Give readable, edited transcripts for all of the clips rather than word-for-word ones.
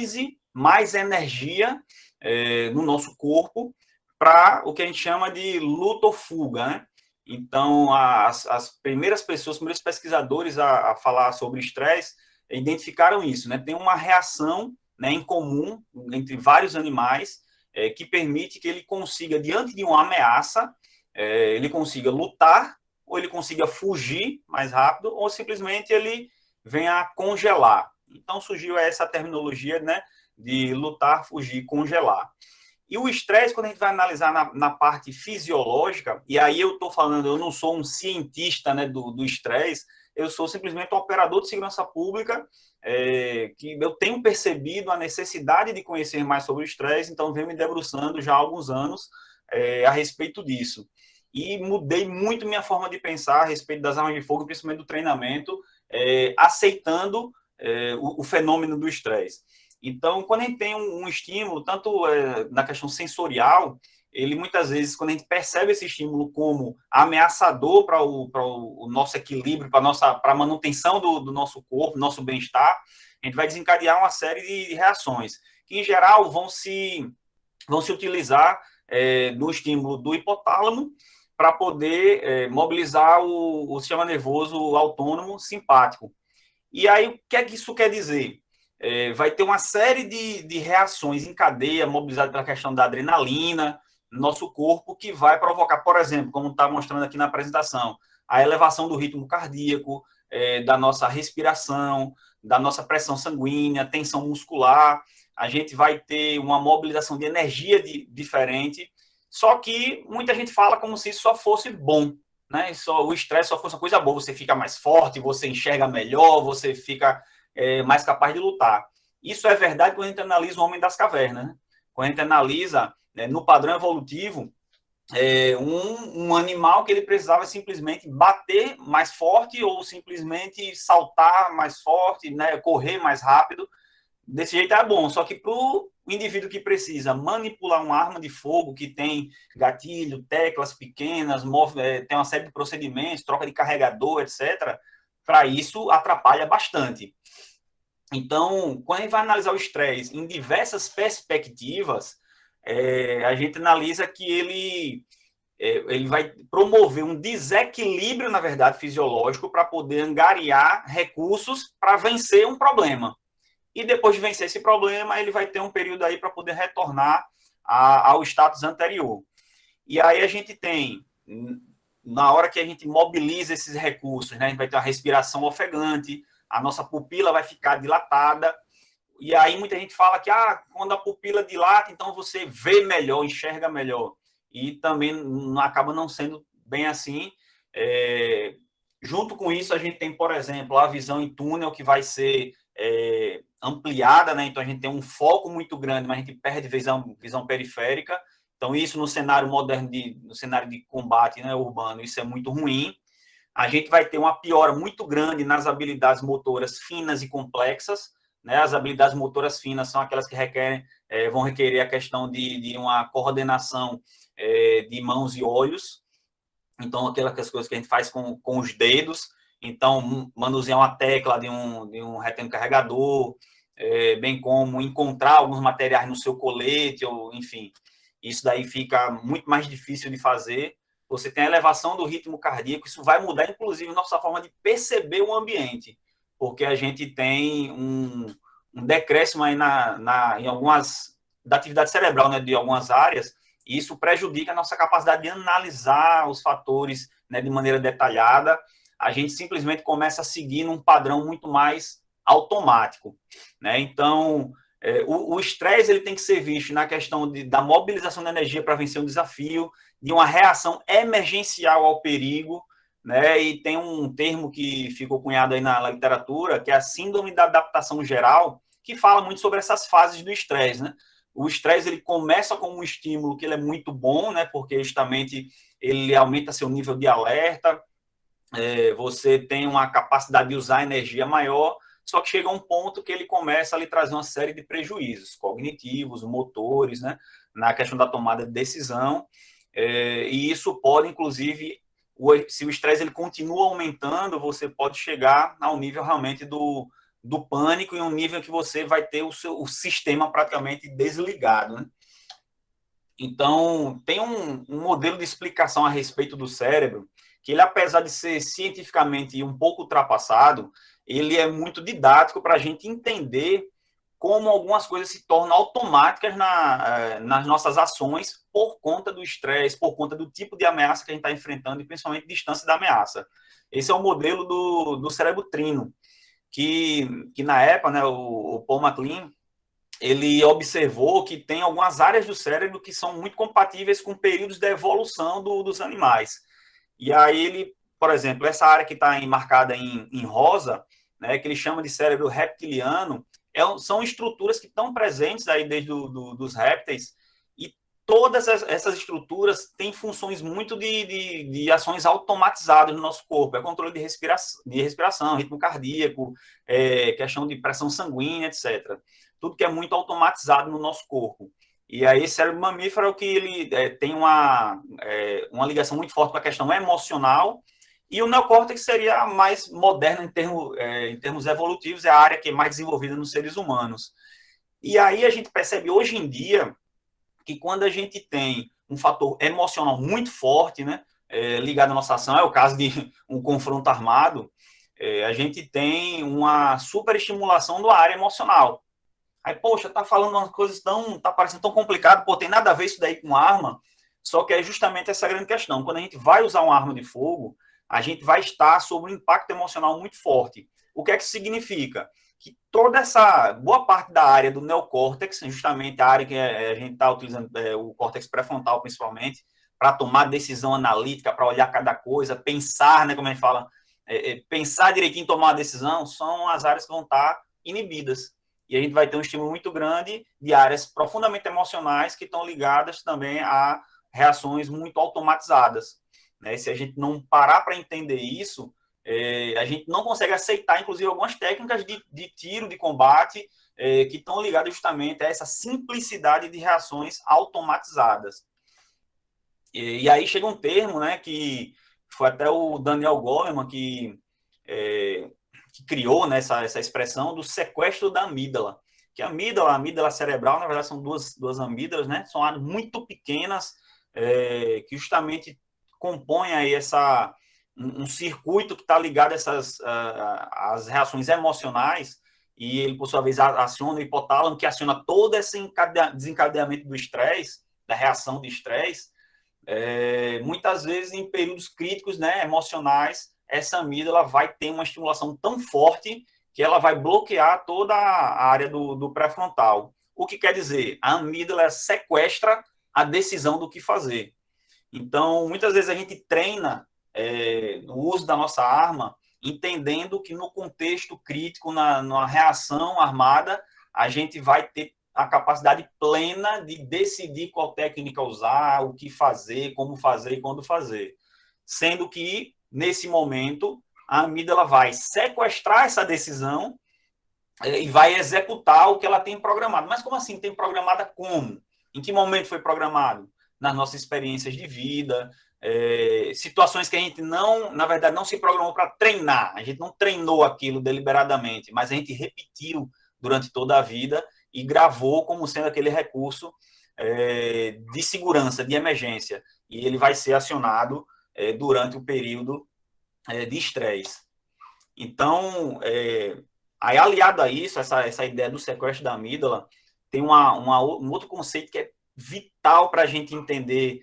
mobilize mais energia no nosso corpo para o que a gente chama de luta ou fuga, né? Então, as primeiras pessoas, os primeiros pesquisadores a falar sobre estresse identificaram isso, né? Tem uma reação, né, em comum entre vários animais que permite que ele consiga, diante de uma ameaça, ele consiga lutar, ou ele consiga fugir mais rápido, ou simplesmente ele venha a congelar. Então surgiu essa terminologia, né, de lutar, fugir, congelar. E o estresse, quando a gente vai analisar na parte fisiológica, e aí eu estou falando, eu não sou um cientista, né, do estresse, eu sou simplesmente um operador de segurança pública, que eu tenho percebido a necessidade de conhecer mais sobre o estresse, então venho me debruçando já há alguns anos a respeito disso. E mudei muito minha forma de pensar a respeito das armas de fogo, principalmente do treinamento, aceitando o fenômeno do estresse. Então, quando a gente tem um estímulo, tanto na questão sensorial, ele muitas vezes, quando a gente percebe esse estímulo como ameaçador para o nosso equilíbrio, para a manutenção do nosso corpo, nosso bem-estar, a gente vai desencadear uma série de reações, que em geral vão se utilizar no estímulo do hipotálamo para poder mobilizar o sistema nervoso autônomo simpático. E aí, o que é que isso quer dizer? Vai ter uma série de reações em cadeia, mobilizadas pela questão da adrenalina no nosso corpo, que vai provocar, por exemplo, como está mostrando aqui na apresentação, a elevação do ritmo cardíaco, da nossa respiração, da nossa pressão sanguínea, tensão muscular. A gente vai ter uma mobilização de energia diferente, só que muita gente fala como se isso só fosse bom, né? O estresse só fosse uma coisa boa, você fica mais forte, você enxerga melhor, você fica mais capaz de lutar. Isso é verdade quando a gente analisa o Homem das Cavernas, né? Quando a gente analisa no padrão evolutivo, um animal que ele precisava simplesmente bater mais forte ou simplesmente saltar mais forte, né, correr mais rápido. Desse jeito é bom, só que para o indivíduo que precisa manipular uma arma de fogo que tem gatilho, teclas pequenas, tem uma série de procedimentos, troca de carregador, etc., para isso atrapalha bastante. Então, quando a gente vai analisar o estresse em diversas perspectivas, a gente analisa que ele vai promover um desequilíbrio, na verdade, fisiológico para poder angariar recursos para vencer um problema. E depois de vencer esse problema, ele vai ter um período aí para poder retornar ao status anterior. E aí a gente tem, na hora que a gente mobiliza esses recursos, né, a gente vai ter uma respiração ofegante, a nossa pupila vai ficar dilatada, e aí muita gente fala que quando a pupila dilata, então você vê melhor, enxerga melhor. E também acaba não sendo bem assim. Junto com isso, a gente tem, por exemplo, a visão em túnel, que vai ser ampliada, né? Então a gente tem um foco muito grande, mas a gente perde visão periférica. Então isso no cenário moderno, no cenário de combate, né, urbano, isso é muito ruim. A gente vai ter uma piora muito grande nas habilidades motoras finas e complexas, né? As habilidades motoras finas são aquelas que vão requerer a questão de uma coordenação de mãos e olhos. Então, aquelas coisas que a gente faz com os dedos. Então, manusear uma tecla de um retângulo carregador, bem como encontrar alguns materiais no seu colete, ou enfim, isso daí fica muito mais difícil de fazer. Você tem a elevação do ritmo cardíaco, isso vai mudar, inclusive, nossa forma de perceber o ambiente, porque a gente tem um decréscimo aí em algumas da atividade cerebral, né, de algumas áreas, e isso prejudica a nossa capacidade de analisar os fatores, né, de maneira detalhada. A gente simplesmente começa a seguir num padrão muito mais automático, né? Então, o estresse ele tem que ser visto na questão da mobilização da energia para vencer um desafio, de uma reação emergencial ao perigo, né? E tem um termo que ficou cunhado aí na literatura, que é a síndrome da adaptação geral, que fala muito sobre essas fases do estresse, né? O estresse ele começa com um estímulo que ele é muito bom, né? Porque justamente ele aumenta seu nível de alerta, você tem uma capacidade de usar energia maior, só que chega um ponto que ele começa a lhe trazer uma série de prejuízos cognitivos, motores, né? Na questão da tomada de decisão, e isso pode, inclusive, se o estresse ele continua aumentando, você pode chegar ao nível realmente do do pânico e um nível que você vai ter o sistema praticamente desligado, né? Então, tem um modelo de explicação a respeito do cérebro, que ele, apesar de ser cientificamente um pouco ultrapassado, ele é muito didático para a gente entender como algumas coisas se tornam automáticas nas nossas ações por conta do estresse, por conta do tipo de ameaça que a gente está enfrentando e principalmente distância da ameaça. Esse é o modelo do cérebro trino, que na época, né, o Paul MacLean, ele observou que tem algumas áreas do cérebro que são muito compatíveis com períodos da evolução dos animais. E aí ele, por exemplo, essa área que está marcada em rosa, né, que ele chama de cérebro reptiliano, são estruturas que estão presentes aí desde dos répteis, e todas essas estruturas têm funções muito de ações automatizadas no nosso corpo. É controle de respiração, ritmo cardíaco, questão de pressão sanguínea, etc. Tudo que é muito automatizado no nosso corpo. E aí, esse cérebro mamífero é o que ele tem uma ligação muito forte com a questão emocional, e o neocórtex seria mais moderno em termos evolutivos, é a área que é mais desenvolvida nos seres humanos. E aí a gente percebe hoje em dia que quando a gente tem um fator emocional muito forte, né, ligado à nossa ação, é o caso de um confronto armado, a gente tem uma superestimulação da área emocional. Aí, poxa, tá falando umas coisas tá parecendo tão complicado, pô, tem nada a ver isso daí com arma, só que é justamente essa grande questão. Quando a gente vai usar uma arma de fogo, a gente vai estar sob um impacto emocional muito forte. O que é que isso significa? Que toda essa boa parte da área do neocórtex, justamente a área que a gente está utilizando, o córtex pré-frontal principalmente, para tomar decisão analítica, para olhar cada coisa, pensar, né, como a gente fala, pensar direitinho em tomar uma decisão, são as áreas que vão estar inibidas. E a gente vai ter um estímulo muito grande de áreas profundamente emocionais que estão ligadas também a reações muito automatizadas. Né? Se a gente não parar para entender isso, a gente não consegue aceitar, inclusive, algumas técnicas de tiro, de combate, que estão ligadas justamente a essa simplicidade de reações automatizadas. E aí chega um termo, né, que foi até o Daniel Goleman que criou, né, essa expressão do sequestro da amígdala. Que a amígdala cerebral, na verdade, são duas amígdalas, né? São áreas muito pequenas que justamente compõem aí um circuito que está ligado a as reações emocionais, e ele, por sua vez, aciona o hipotálamo, que aciona todo esse desencadeamento do estresse, da reação de estresse, muitas vezes em períodos críticos, né, emocionais, essa amígdala vai ter uma estimulação tão forte que ela vai bloquear toda a área do pré-frontal. O que quer dizer? A amígdala sequestra a decisão do que fazer. Então, muitas vezes a gente treina o uso da nossa arma, entendendo que no contexto crítico, na reação armada, a gente vai ter a capacidade plena de decidir qual técnica usar, o que fazer, como fazer e quando fazer. Sendo que, nesse momento, a amígdala vai sequestrar essa decisão e vai executar o que ela tem programado. Mas como assim? Tem programada como? Em que momento foi programado? Nas nossas experiências de vida, situações que a gente não, na verdade, não se programou para treinar. A gente não treinou aquilo deliberadamente, mas a gente repetiu durante toda a vida e gravou como sendo aquele recurso de segurança, de emergência. E ele vai ser acionado durante o período de estresse. Então, aí aliado a isso, essa ideia do sequestro da amígdala, tem um outro conceito que é vital para a gente entender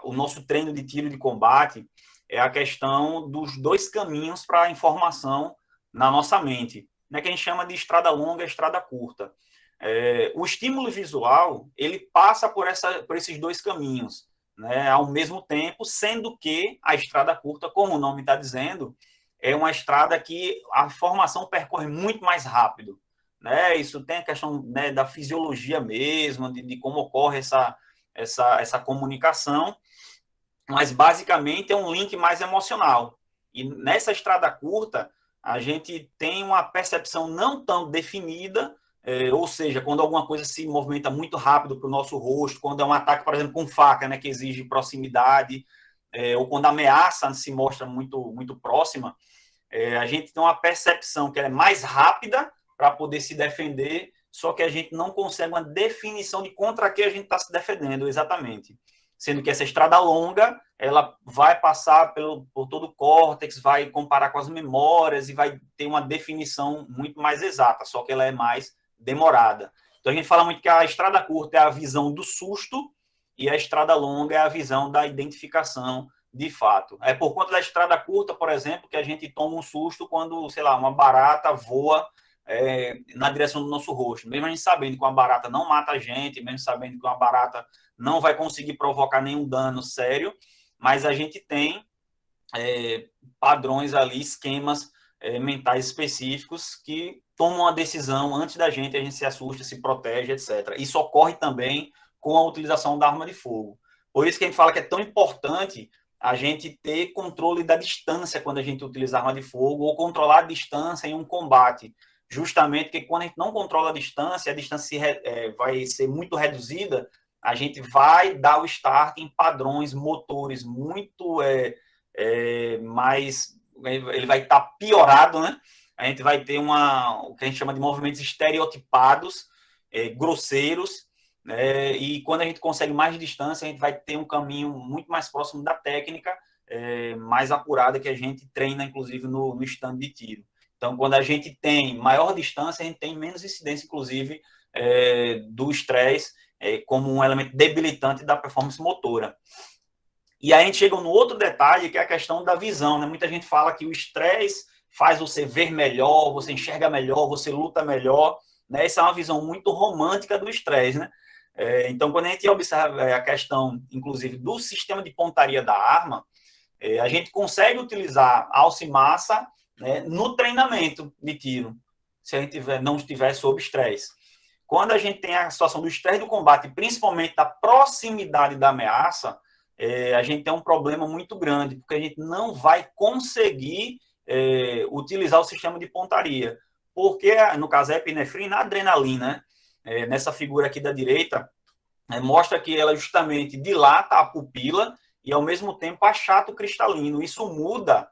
o nosso treino de tiro de combate, é a questão dos dois caminhos para a informação na nossa mente, né, que a gente chama de estrada longa e estrada curta. O estímulo visual, ele passa por esses dois caminhos, né, ao mesmo tempo, sendo que a estrada curta, como o nome está dizendo, é uma estrada que a informação percorre muito mais rápido. Né? Isso tem a questão, né, da fisiologia mesmo, de como ocorre essa comunicação, mas basicamente é um link mais emocional. E nessa estrada curta, a gente tem uma percepção não tão definida, ou seja, quando alguma coisa se movimenta muito rápido para o nosso rosto, quando é um ataque, por exemplo, com faca, né, que exige proximidade, ou quando a ameaça se mostra muito, muito próxima, a gente tem uma percepção que ela é mais rápida para poder se defender, só que a gente não consegue uma definição de contra que a gente está se defendendo exatamente. Sendo que essa estrada longa, ela vai passar por todo o córtex, vai comparar com as memórias e vai ter uma definição muito mais exata, só que ela é mais demorada. Então a gente fala muito que a estrada curta é a visão do susto e a estrada longa é a visão da identificação de fato. É por conta da estrada curta, por exemplo, que a gente toma um susto quando, sei lá, uma barata voa na direção do nosso rosto. Mesmo a gente sabendo que uma barata não mata a gente, mesmo sabendo que uma barata não vai conseguir provocar nenhum dano sério, mas a gente tem padrões ali, esquemas mentais específicos que tomam uma decisão antes da gente, a gente se assusta, se protege, etc. Isso ocorre também com a utilização da arma de fogo. Por isso que a gente fala que é tão importante a gente ter controle da distância quando a gente utiliza arma de fogo ou controlar a distância em um combate. Justamente porque quando a gente não controla a distância vai ser muito reduzida, a gente vai dar o start em padrões motores muito mais... Ele vai estar piorado, né? A gente vai ter o que a gente chama de movimentos estereotipados, grosseiros, e quando a gente consegue mais distância, a gente vai ter um caminho muito mais próximo da técnica, mais apurada que a gente treina, inclusive, no stand de tiro. Então, quando a gente tem maior distância, a gente tem menos incidência, inclusive, do estresse como um elemento debilitante da performance motora. E aí a gente chega no outro detalhe, que é a questão da visão, né? Muita gente fala que o estresse faz você ver melhor, você enxerga melhor, você luta melhor, né? Essa é uma visão muito romântica do estresse, né? Então, quando a gente observa a questão, inclusive, do sistema de pontaria da arma, a gente consegue utilizar alça e massa, né, no treinamento de tiro, se a gente não estiver sob estresse. Quando a gente tem a situação do estresse do combate, principalmente da proximidade da ameaça, a gente tem um problema muito grande, porque a gente não vai conseguir utilizar o sistema de pontaria, porque, no caso, a epinefrina, a adrenalina, nessa figura aqui da direita, mostra que ela justamente dilata a pupila e, ao mesmo tempo, achata o cristalino. Isso muda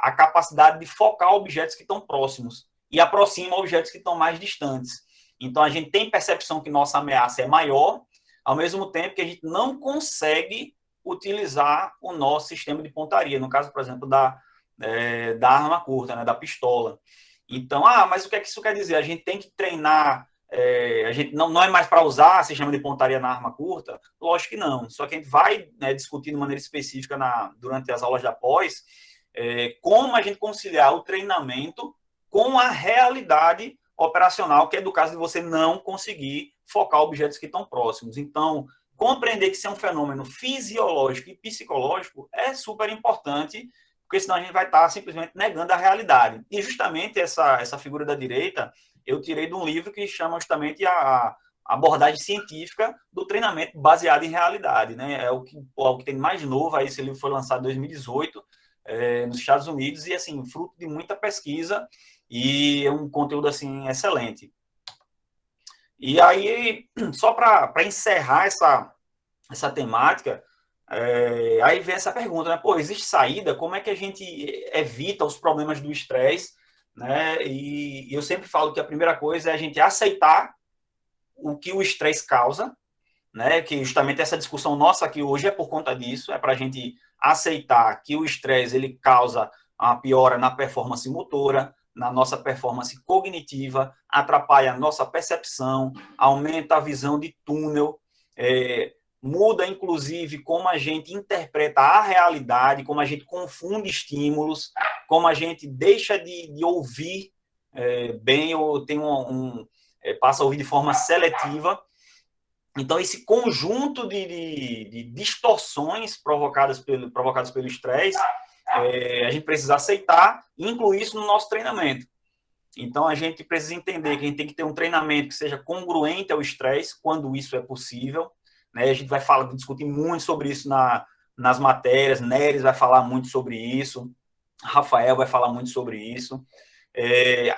a capacidade de focar objetos que estão próximos e aproxima objetos que estão mais distantes. Então, a gente tem percepção que nossa ameaça é maior, ao mesmo tempo que a gente não consegue utilizar o nosso sistema de pontaria, no caso, por exemplo, da arma curta, né, da pistola. Então, mas o que é que isso quer dizer? A gente tem que treinar, a gente não é mais para usar sistema de pontaria na arma curta? Lógico que não, só que a gente vai, né, discutir de maneira específica durante as aulas da pós, como a gente conciliar o treinamento com a realidade operacional, que é do caso de você não conseguir focar objetos que estão próximos. Então, compreender que isso é um fenômeno fisiológico e psicológico é super importante, porque senão a gente vai estar simplesmente negando a realidade. E justamente essa figura da direita, eu tirei de um livro que chama justamente a abordagem científica do treinamento baseado em realidade, né? É o que tem mais novo, aí esse livro foi lançado em 2018, nos Estados Unidos, e assim, fruto de muita pesquisa, e é um conteúdo assim excelente. E aí, só para encerrar essa temática, aí vem essa pergunta, né? Pô, existe saída? Como é que a gente evita os problemas do estresse? Né? E eu sempre falo que a primeira coisa é a gente aceitar o que o estresse causa, né? Que justamente essa discussão nossa aqui hoje é por conta disso, é para a gente aceitar que o estresse ele causa uma piora na performance motora, na nossa performance cognitiva, atrapalha a nossa percepção, aumenta a visão de túnel, muda, inclusive, como a gente interpreta a realidade, como a gente confunde estímulos, como a gente deixa de ouvir bem ou tem passa a ouvir de forma seletiva. Então, esse conjunto de distorções provocadas pelo estresse, a gente precisa aceitar e incluir isso no nosso treinamento. Então, a gente precisa entender que a gente tem que ter um treinamento que seja congruente ao estresse, quando isso é possível. Né? A gente vai discutir muito sobre isso nas matérias, Neres vai falar muito sobre isso, Rafael vai falar muito sobre isso.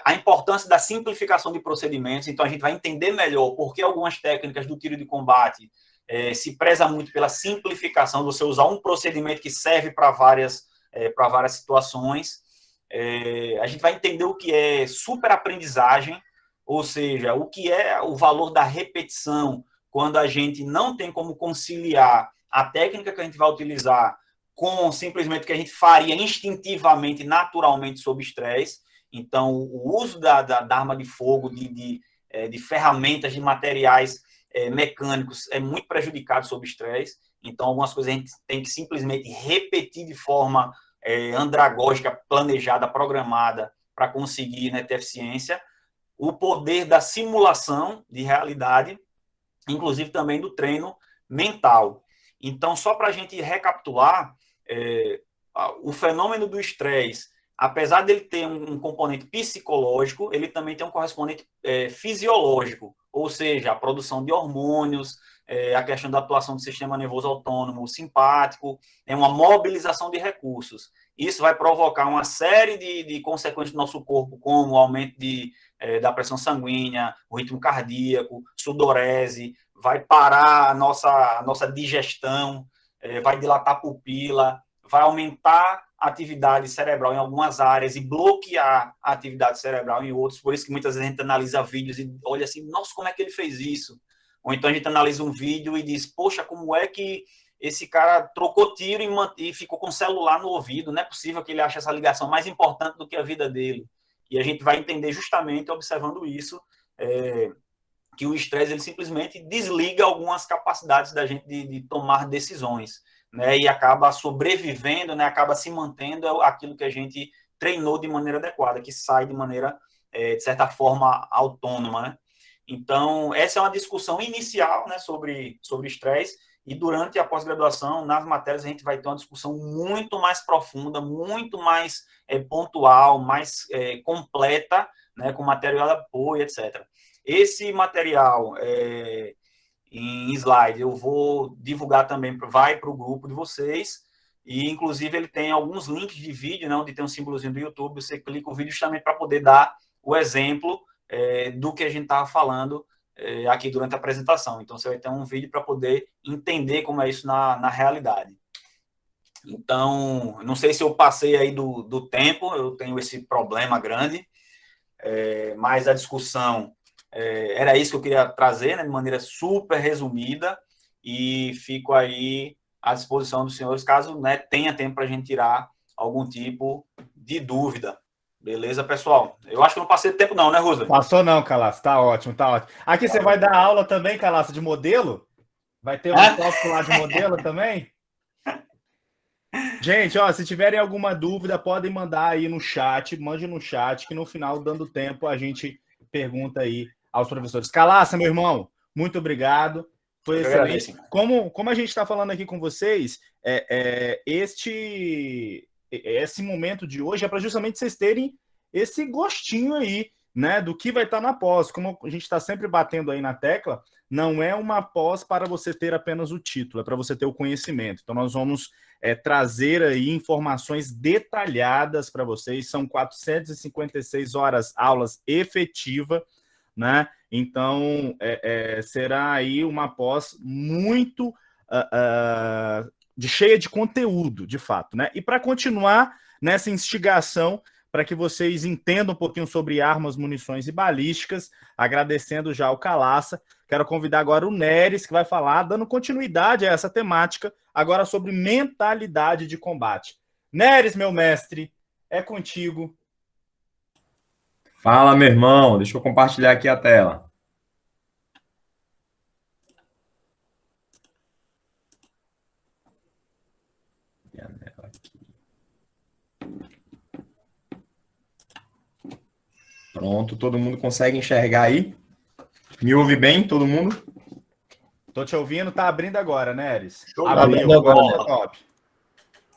A importância da simplificação de procedimentos, então a gente vai entender melhor por que algumas técnicas do tiro de combate se preza muito pela simplificação, você usar um procedimento que serve para várias situações. A gente vai entender o que é superaprendizagem, ou seja, o que é o valor da repetição, quando a gente não tem como conciliar a técnica que a gente vai utilizar com simplesmente o que a gente faria instintivamente, naturalmente, sob estresse. Então, o uso da arma de fogo, de ferramentas, de materiais mecânicos é muito prejudicado sob estresse. Então, algumas coisas a gente tem que simplesmente repetir de forma andragógica, planejada, programada, para conseguir, né, ter eficiência. O poder da simulação de realidade, inclusive também do treino mental. Então, só para a gente recapitular, o fenômeno do estresse, apesar dele ter um componente psicológico, ele também tem um correspondente fisiológico, ou seja, a produção de hormônios, a questão da atuação do sistema nervoso autônomo simpático, uma mobilização de recursos. Isso vai provocar uma série de consequências no nosso corpo, como o aumento da pressão sanguínea, o ritmo cardíaco, sudorese, vai parar a nossa digestão, vai dilatar a pupila, vai aumentar a atividade cerebral em algumas áreas e bloquear a atividade cerebral em outras. Por isso que muitas vezes a gente analisa vídeos e olha assim, nossa, como é que ele fez isso? Ou então a gente analisa um vídeo e diz, poxa, como é que esse cara trocou tiro e ficou com o celular no ouvido? Não é possível que ele ache essa ligação mais importante do que a vida dele. E a gente vai entender justamente, observando isso, que o estresse ele simplesmente desliga algumas capacidades da gente de tomar decisões, né? E acaba sobrevivendo, né? Acaba se mantendo aquilo que a gente treinou de maneira adequada, que sai de maneira, de certa forma, autônoma, né? Então, essa é uma discussão inicial, né, sobre estresse, e durante a pós-graduação, nas matérias, a gente vai ter uma discussão muito mais profunda, muito mais pontual, mais completa, né, com material de apoio, etc. Esse material em slide eu vou divulgar também, vai para o grupo de vocês, e inclusive ele tem alguns links de vídeo, né, onde tem um símbolozinho do YouTube, você clica o vídeo justamente para poder dar o exemplo do que a gente estava falando aqui durante a apresentação. Então, você vai ter um vídeo para poder entender como é isso na realidade. Então, não sei se eu passei aí do tempo, eu tenho esse problema grande, mas a discussão era isso que eu queria trazer, né, de maneira super resumida, e fico aí à disposição dos senhores, caso, né, tenha tempo para a gente tirar algum tipo de dúvida. Beleza, pessoal? Eu acho que não passei tempo não, né, Rosa? Passou não, Calaço. Tá ótimo, tá ótimo. Aqui você vai dar aula também, Calaço, de modelo? Vai ter um tópico lá de modelo também? Gente, ó, se tiverem alguma dúvida, podem mandar aí no chat, mande no chat, que no final, dando tempo, a gente pergunta aí aos professores. Calaça, meu irmão, muito obrigado. Foi excelente. Como a gente está falando aqui com vocês, esse momento de hoje é para justamente vocês terem esse gostinho aí, né, do que vai estar na pós. Como a gente está sempre batendo aí na tecla, não é uma pós para você ter apenas o título, é para você ter o conhecimento. Então, nós vamos trazer aí informações detalhadas para vocês. São 456 horas aulas efetiva, né? Então, será aí uma pós muito cheia de conteúdo, de fato, né? E para continuar nessa instigação, para que vocês entendam um pouquinho sobre armas, munições e balísticas, agradecendo já o Calaça, quero convidar agora o Neres, que vai falar, dando continuidade a essa temática, agora sobre mentalidade de combate. Neres, meu mestre, é contigo. Fala, meu irmão. Deixa eu compartilhar aqui a tela. Pronto, todo mundo consegue enxergar aí? Me ouve bem, todo mundo? Tô te ouvindo, tá abrindo agora, Neres. Abrindo agora. Top.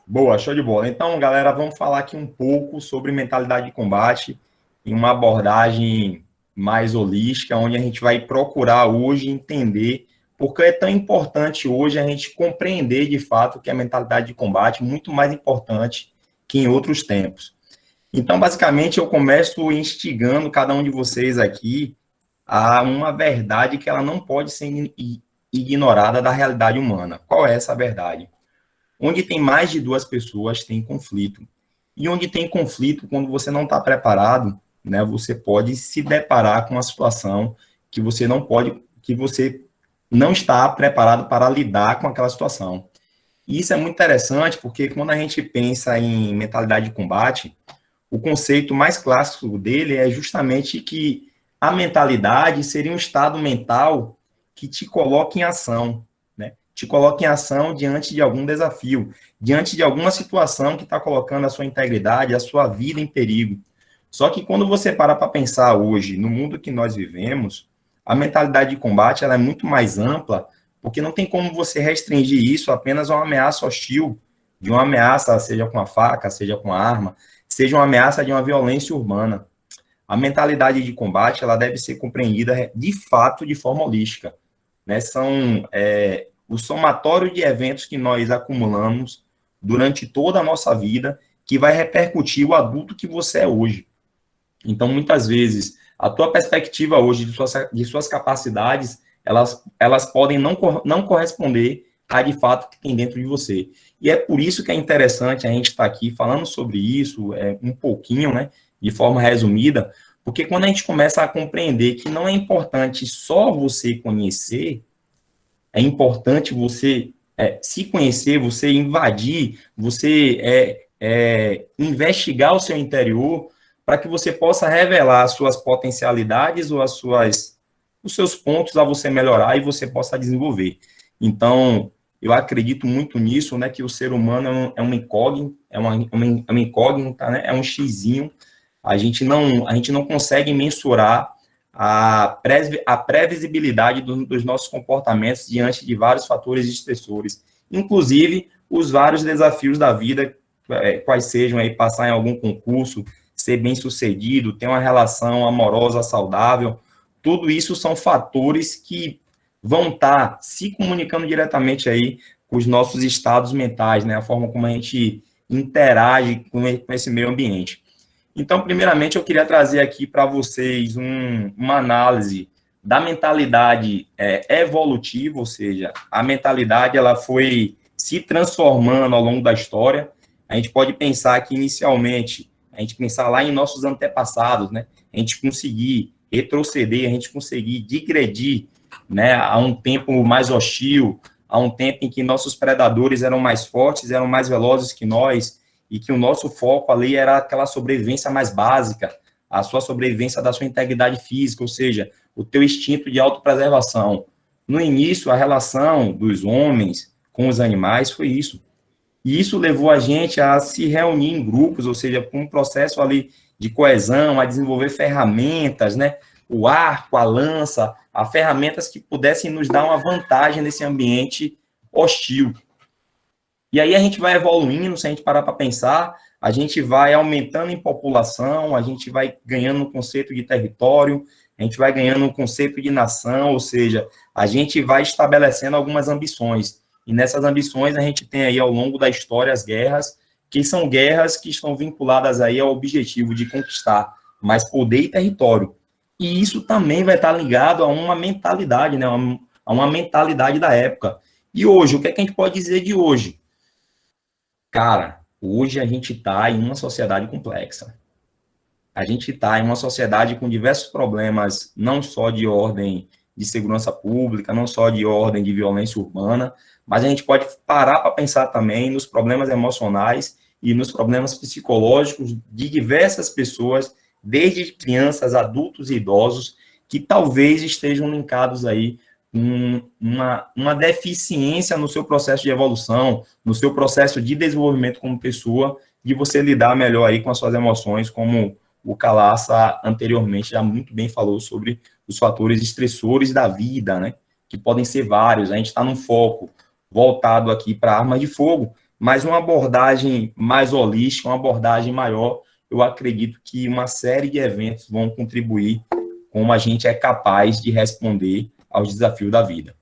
Boa, show de bola. Então, galera, vamos falar aqui um pouco sobre mentalidade de combate em uma abordagem mais holística, onde a gente vai procurar hoje entender por que é tão importante hoje a gente compreender de fato que a mentalidade de combate é muito mais importante que em outros tempos. Então, basicamente, eu começo instigando cada um de vocês aqui a uma verdade que ela não pode ser ignorada da realidade humana. Qual é essa verdade? Onde tem mais de duas pessoas, tem conflito. E onde tem conflito, quando você não está preparado, né, você pode se deparar com uma situação que você não está preparado para lidar com aquela situação. E isso é muito interessante, porque quando a gente pensa em mentalidade de combate, o conceito mais clássico dele é justamente que a mentalidade seria um estado mental que te coloca em ação, né? Te coloca em ação diante de algum desafio, diante de alguma situação que está colocando a sua integridade, a sua vida em perigo. Só que quando você para pensar hoje, no mundo que nós vivemos, a mentalidade de combate ela é muito mais ampla, porque não tem como você restringir isso apenas a uma ameaça hostil, de uma ameaça, seja com a faca, seja com a arma, seja uma ameaça de uma violência urbana. A mentalidade de combate ela deve ser compreendida de fato de forma holística, né? São o somatório de eventos que nós acumulamos durante toda a nossa vida que vai repercutir o adulto que você é hoje. Então, muitas vezes, a tua perspectiva hoje de suas capacidades, elas podem não corresponder a, de fato, o que tem dentro de você. E é por isso que é interessante a gente estar aqui falando sobre isso, um pouquinho, né, de forma resumida, porque quando a gente começa a compreender que não é importante só você conhecer, é importante você se conhecer, você invadir, você investigar o seu interior, para que você possa revelar as suas potencialidades ou os seus pontos a você melhorar e você possa desenvolver. Então, eu acredito muito nisso, né, que o ser humano é uma incógnita, né, é um xizinho. A gente não consegue mensurar a previsibilidade dos nossos comportamentos diante de vários fatores estressores, inclusive os vários desafios da vida, quais sejam aí passar em algum concurso, ser bem-sucedido, ter uma relação amorosa saudável, tudo isso são fatores que vão estar se comunicando diretamente aí com os nossos estados mentais, né? A forma como a gente interage com esse meio ambiente. Então, primeiramente, eu queria trazer aqui para vocês uma análise da mentalidade evolutiva, ou seja, a mentalidade ela foi se transformando ao longo da história. A gente pode pensar que, inicialmente, a gente pensar lá em nossos antepassados, né? A gente conseguir retroceder, a gente conseguir digredir, né? A um tempo mais hostil, a um tempo em que nossos predadores eram mais fortes, eram mais velozes que nós, e que o nosso foco ali era aquela sobrevivência mais básica, a sua sobrevivência da sua integridade física, ou seja, o teu instinto de autopreservação. No início, a relação dos homens com os animais foi isso. E isso levou a gente a se reunir em grupos, ou seja, com um processo ali de coesão, a desenvolver ferramentas, né? O arco, a lança, a ferramentas que pudessem nos dar uma vantagem nesse ambiente hostil. E aí a gente vai evoluindo, se a gente parar para pensar, a gente vai aumentando em população, a gente vai ganhando o conceito de território, a gente vai ganhando o conceito de nação, ou seja, a gente vai estabelecendo algumas ambições. E nessas ambições a gente tem aí ao longo da história as guerras, que são guerras que estão vinculadas aí ao objetivo de conquistar mais poder e território. E isso também vai estar ligado a uma mentalidade, né? A uma mentalidade da época. E hoje, o que é que a gente pode dizer de hoje? Cara, hoje a gente está em uma sociedade complexa. A gente está em uma sociedade com diversos problemas, não só de ordem de segurança pública, não só de ordem de violência urbana, mas a gente pode parar para pensar também nos problemas emocionais e nos problemas psicológicos de diversas pessoas, desde crianças, adultos e idosos, que talvez estejam linkados aí com uma deficiência no seu processo de evolução, no seu processo de desenvolvimento como pessoa, de você lidar melhor aí com as suas emoções, como o Calaça anteriormente já muito bem falou sobre os fatores estressores da vida, né? Que podem ser vários. A gente está num foco voltado aqui para armas de fogo, mas uma abordagem mais holística, uma abordagem maior, eu acredito que uma série de eventos vão contribuir como a gente é capaz de responder aos desafios da vida.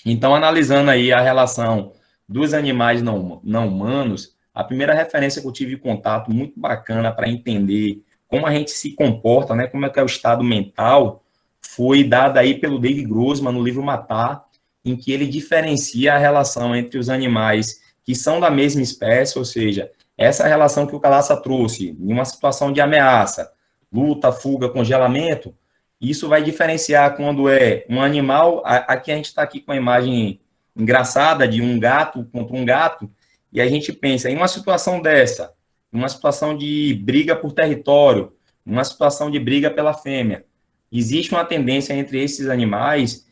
Então, analisando aí a relação dos animais não humanos, a primeira referência que eu tive contato muito bacana para entender como a gente se comporta, né, como é que é o estado mental, foi dada aí pelo David Grossman no livro Matar, em que ele diferencia a relação entre os animais que são da mesma espécie, ou seja, essa relação que o Calaça trouxe, em uma situação de ameaça, luta, fuga, congelamento, isso vai diferenciar quando é um animal. Aqui a gente está aqui com a imagem engraçada de um gato contra um gato, e a gente pensa, em uma situação dessa, uma situação de briga por território, uma situação de briga pela fêmea, existe uma tendência entre esses animais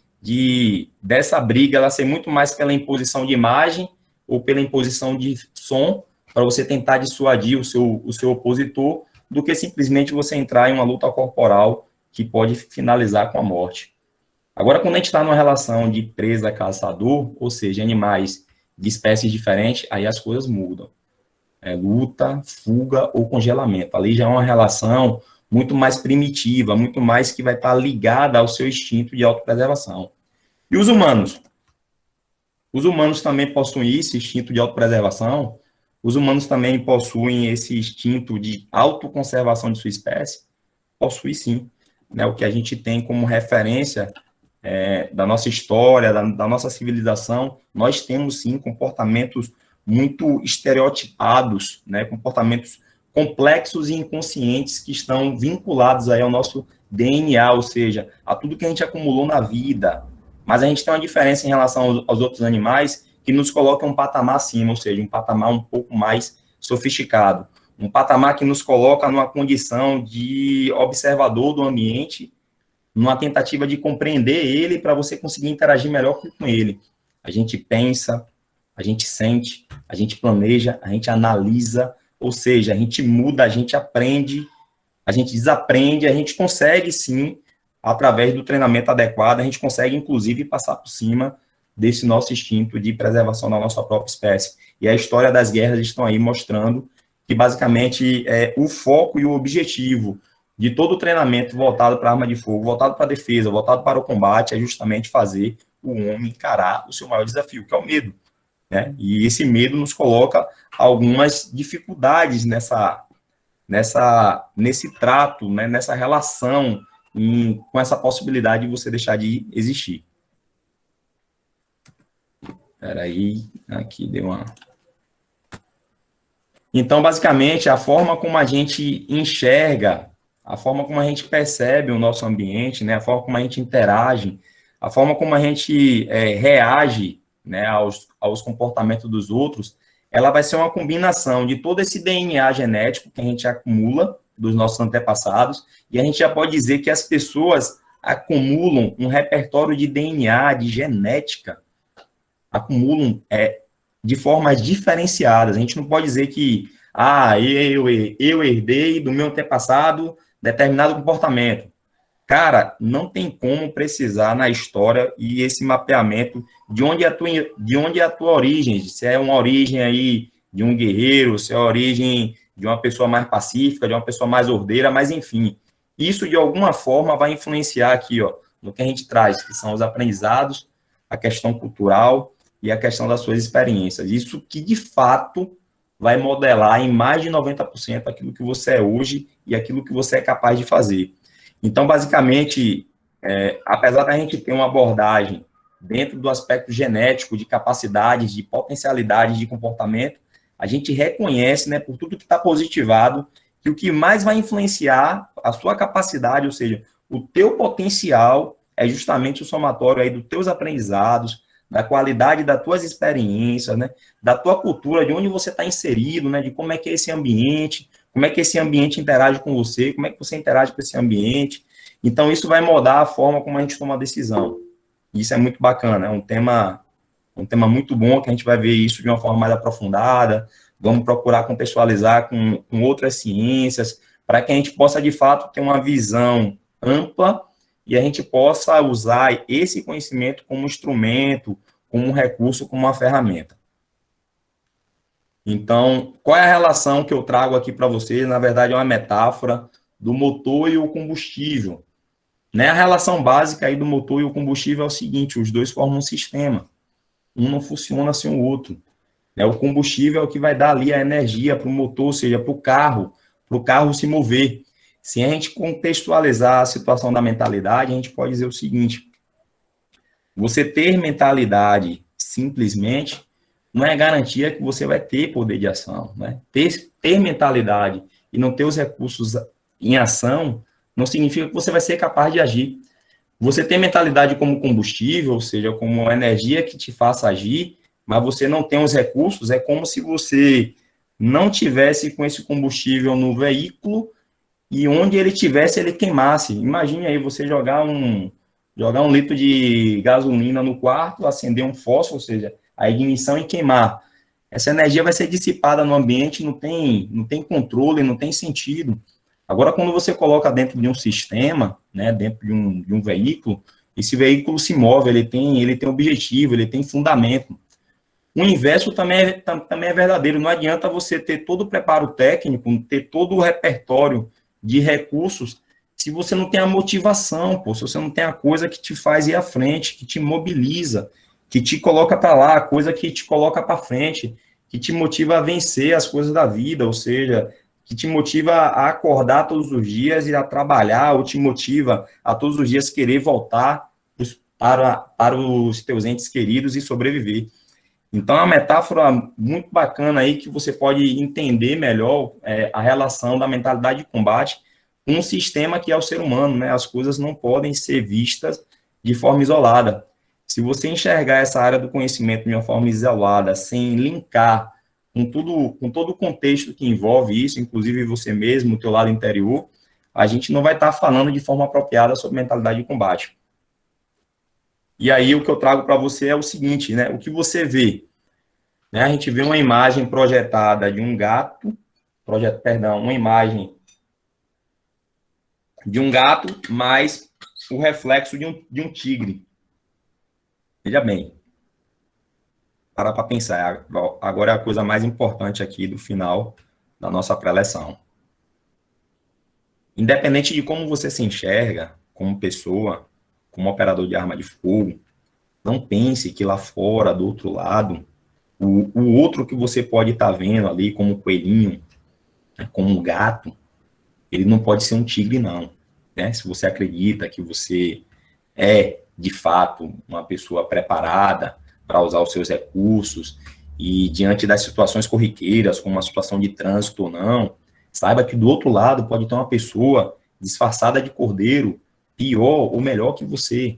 dessa briga ela ser muito mais pela imposição de imagem ou pela imposição de som, para você tentar dissuadir o seu opositor, do que simplesmente você entrar em uma luta corporal que pode finalizar com a morte. Agora, quando a gente está numa relação de presa-caçador, ou seja, animais de espécies diferentes, aí as coisas mudam. Luta, fuga ou congelamento. Ali já é uma relação muito mais primitiva, muito mais que vai estar ligada ao seu instinto de autopreservação. E os humanos? Os humanos também possuem esse instinto de autopreservação. Os humanos também possuem esse instinto de autoconservação de sua espécie? Possui sim. O que a gente tem como referência da nossa história, da nossa civilização, nós temos sim comportamentos muito estereotipados, comportamentos complexos e inconscientes que estão vinculados aí ao nosso DNA, ou seja, a tudo que a gente acumulou na vida. Mas a gente tem uma diferença em relação aos outros animais que nos coloca um patamar acima, ou seja, um patamar um pouco mais sofisticado. Um patamar que nos coloca numa condição de observador do ambiente, numa tentativa de compreender ele para você conseguir interagir melhor com ele. A gente pensa, a gente sente, a gente planeja, a gente analisa, ou seja, a gente muda, a gente aprende, a gente desaprende, a gente consegue sim, através do treinamento adequado, a gente consegue inclusive passar por cima desse nosso instinto de preservação da nossa própria espécie. E a história das guerras estão aí mostrando que basicamente o foco e o objetivo de todo o treinamento voltado para a arma de fogo, voltado para a defesa, voltado para o combate, é justamente fazer o homem encarar o seu maior desafio, que é o medo. E esse medo nos coloca algumas dificuldades nesse trato, nessa relação, com essa possibilidade de você deixar de existir. Espera aí, aqui deu uma... Então, basicamente, a forma como a gente enxerga, a forma como a gente percebe o nosso ambiente, a forma como a gente interage, a forma como a gente reage aos comportamentos dos outros, ela vai ser uma combinação de todo esse DNA genético que a gente acumula dos nossos antepassados, e a gente já pode dizer que as pessoas acumulam um repertório de DNA, de genética, acumulam de formas diferenciadas. A gente não pode dizer que eu herdei do meu antepassado determinado comportamento. Cara, não tem como precisar na história e esse mapeamento de onde é a tua origem, se é uma origem aí de um guerreiro, se é a origem de uma pessoa mais pacífica, de uma pessoa mais ordeira, mas enfim, isso de alguma forma vai influenciar aqui, no que a gente traz, que são os aprendizados, a questão cultural e a questão das suas experiências. Isso que, de fato, vai modelar em mais de 90% aquilo que você é hoje e aquilo que você é capaz de fazer. Então, basicamente, apesar da gente ter uma abordagem dentro do aspecto genético, de capacidades, de potencialidades de comportamento, a gente reconhece, por tudo que está positivado, que o que mais vai influenciar a sua capacidade, ou seja, o teu potencial, é justamente o somatório aí dos teus aprendizados, da qualidade das tuas experiências, da tua cultura, de onde você está inserido, de como é que é esse ambiente, como é que esse ambiente interage com você, como é que você interage com esse ambiente. Então, isso vai mudar a forma como a gente toma a decisão. Isso é muito bacana, é um tema muito bom, que a gente vai ver isso de uma forma mais aprofundada, vamos procurar contextualizar com outras ciências, para que a gente possa, de fato, ter uma visão ampla e a gente possa usar esse conhecimento como instrumento, como um recurso, como uma ferramenta. Então, qual é a relação que eu trago aqui para vocês? Na verdade, é uma metáfora do motor e o combustível. A relação básica aí do motor e o combustível é o seguinte: os dois formam um sistema. Um não funciona sem o outro. O combustível é o que vai dar ali a energia para o motor, ou seja, para o carro se mover. Se a gente contextualizar a situação da mentalidade, a gente pode dizer o seguinte: você ter mentalidade simplesmente não é garantia que você vai ter poder de ação, né? Ter mentalidade e não ter os recursos em ação não significa que você vai ser capaz de agir. Você tem mentalidade como combustível, ou seja, como energia que te faça agir, mas você não tem os recursos, é como se você não tivesse com esse combustível no veículo e onde ele tivesse, ele queimasse. Imagine aí você jogar um litro de gasolina no quarto, acender um fósforo, ou seja, a ignição e queimar. Essa energia vai ser dissipada no ambiente, não tem controle, não tem sentido. Agora, quando você coloca dentro de um sistema, né, dentro de um veículo, esse veículo se move, ele tem objetivo, ele tem fundamento. O inverso também é verdadeiro. Não adianta você ter todo o preparo técnico, ter todo o repertório de recursos, se você não tem a motivação, se você não tem a coisa que te faz ir à frente, que te mobiliza, que te coloca para lá, a coisa que te coloca para frente, que te motiva a vencer as coisas da vida, ou seja, que te motiva a acordar todos os dias e a trabalhar, ou te motiva a todos os dias querer voltar para os teus entes queridos e sobreviver. Então, é uma metáfora muito bacana aí que você pode entender melhor a relação da mentalidade de combate com um sistema que é o ser humano, né? As coisas não podem ser vistas de forma isolada. Se você enxergar essa área do conhecimento de uma forma isolada, sem linkar com todo o contexto que envolve isso, inclusive você mesmo, o teu lado interior, a gente não vai estar falando de forma apropriada sobre mentalidade de combate. E aí o que eu trago para você é o seguinte, né? O que você vê? Né? A gente vê uma imagem projetada de um gato, uma imagem de um gato, mais o reflexo de um tigre. Veja bem. Para pensar. Agora é a coisa mais importante aqui do final da nossa pré-leção. Independente de como você se enxerga, como pessoa, como operador de arma de fogo, não pense que lá fora, do outro lado, o outro que você pode estar vendo ali, como um coelhinho, né, como um gato, ele não pode ser um tigre, não. Né? Se você acredita que você é, de fato, uma pessoa preparada para usar os seus recursos e diante das situações corriqueiras, como uma situação de trânsito ou não, saiba que do outro lado pode ter uma pessoa disfarçada de cordeiro, pior ou melhor que você.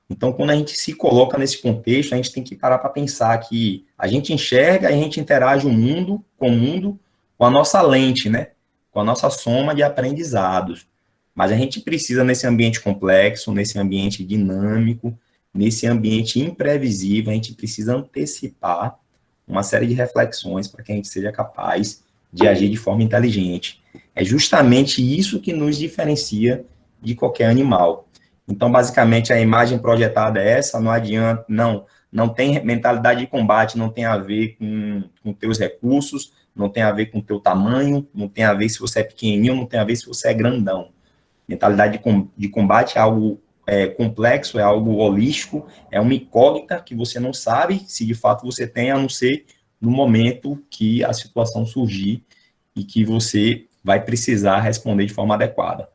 Então, quando a gente se coloca nesse contexto, a gente tem que parar para pensar que a gente enxerga e a gente interage o mundo com a nossa lente, né? Com a nossa soma de aprendizados. Mas a gente precisa, nesse ambiente complexo, nesse ambiente dinâmico, nesse ambiente imprevisível, a gente precisa antecipar uma série de reflexões para que a gente seja capaz de agir de forma inteligente. É justamente isso que nos diferencia de qualquer animal. Então, basicamente, a imagem projetada é essa, não adianta, não tem mentalidade de combate, não tem a ver com teus recursos, não tem a ver com teu tamanho, não tem a ver se você é pequenininho, não tem a ver se você é grandão. Mentalidade de combate é algo complexo, é algo holístico, é uma incógnita que você não sabe se de fato você tem, a não ser no momento que a situação surgir e que você vai precisar responder de forma adequada.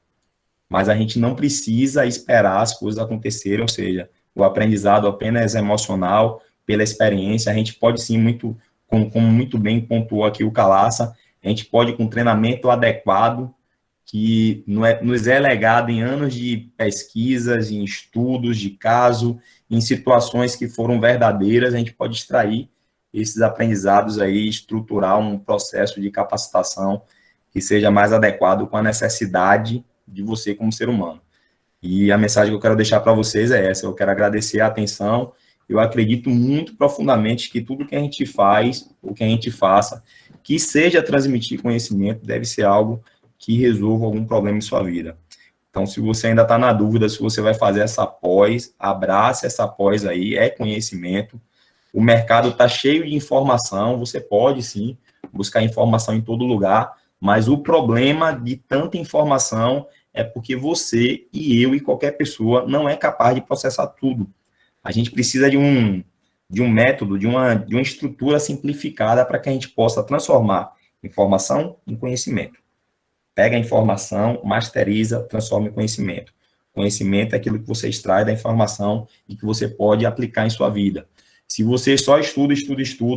Mas a gente não precisa esperar as coisas acontecerem, ou seja, o aprendizado apenas emocional, pela experiência, a gente pode sim, como muito bem pontuou aqui o Calaça, a gente pode, com treinamento adequado, que nos é legado em anos de pesquisas, em estudos de caso, em situações que foram verdadeiras, a gente pode extrair esses aprendizados aí, estruturar um processo de capacitação que seja mais adequado com a necessidade de você como ser humano. E a mensagem que eu quero deixar para vocês é essa, eu quero agradecer a atenção, eu acredito muito profundamente que tudo que a gente faz, ou que a gente faça, que seja transmitir conhecimento, deve ser algo que resolva algum problema em sua vida. Então, se você ainda está na dúvida se você vai fazer essa pós, abrace essa pós aí, é conhecimento, o mercado está cheio de informação, você pode sim buscar informação em todo lugar, mas o problema de tanta informação é porque você e eu e qualquer pessoa não é capaz de processar tudo. A gente precisa de um método, de uma estrutura simplificada para que a gente possa transformar informação em conhecimento. Pega a informação, masteriza, transforma em conhecimento. Conhecimento é aquilo que você extrai da informação e que você pode aplicar em sua vida. Se você só estuda,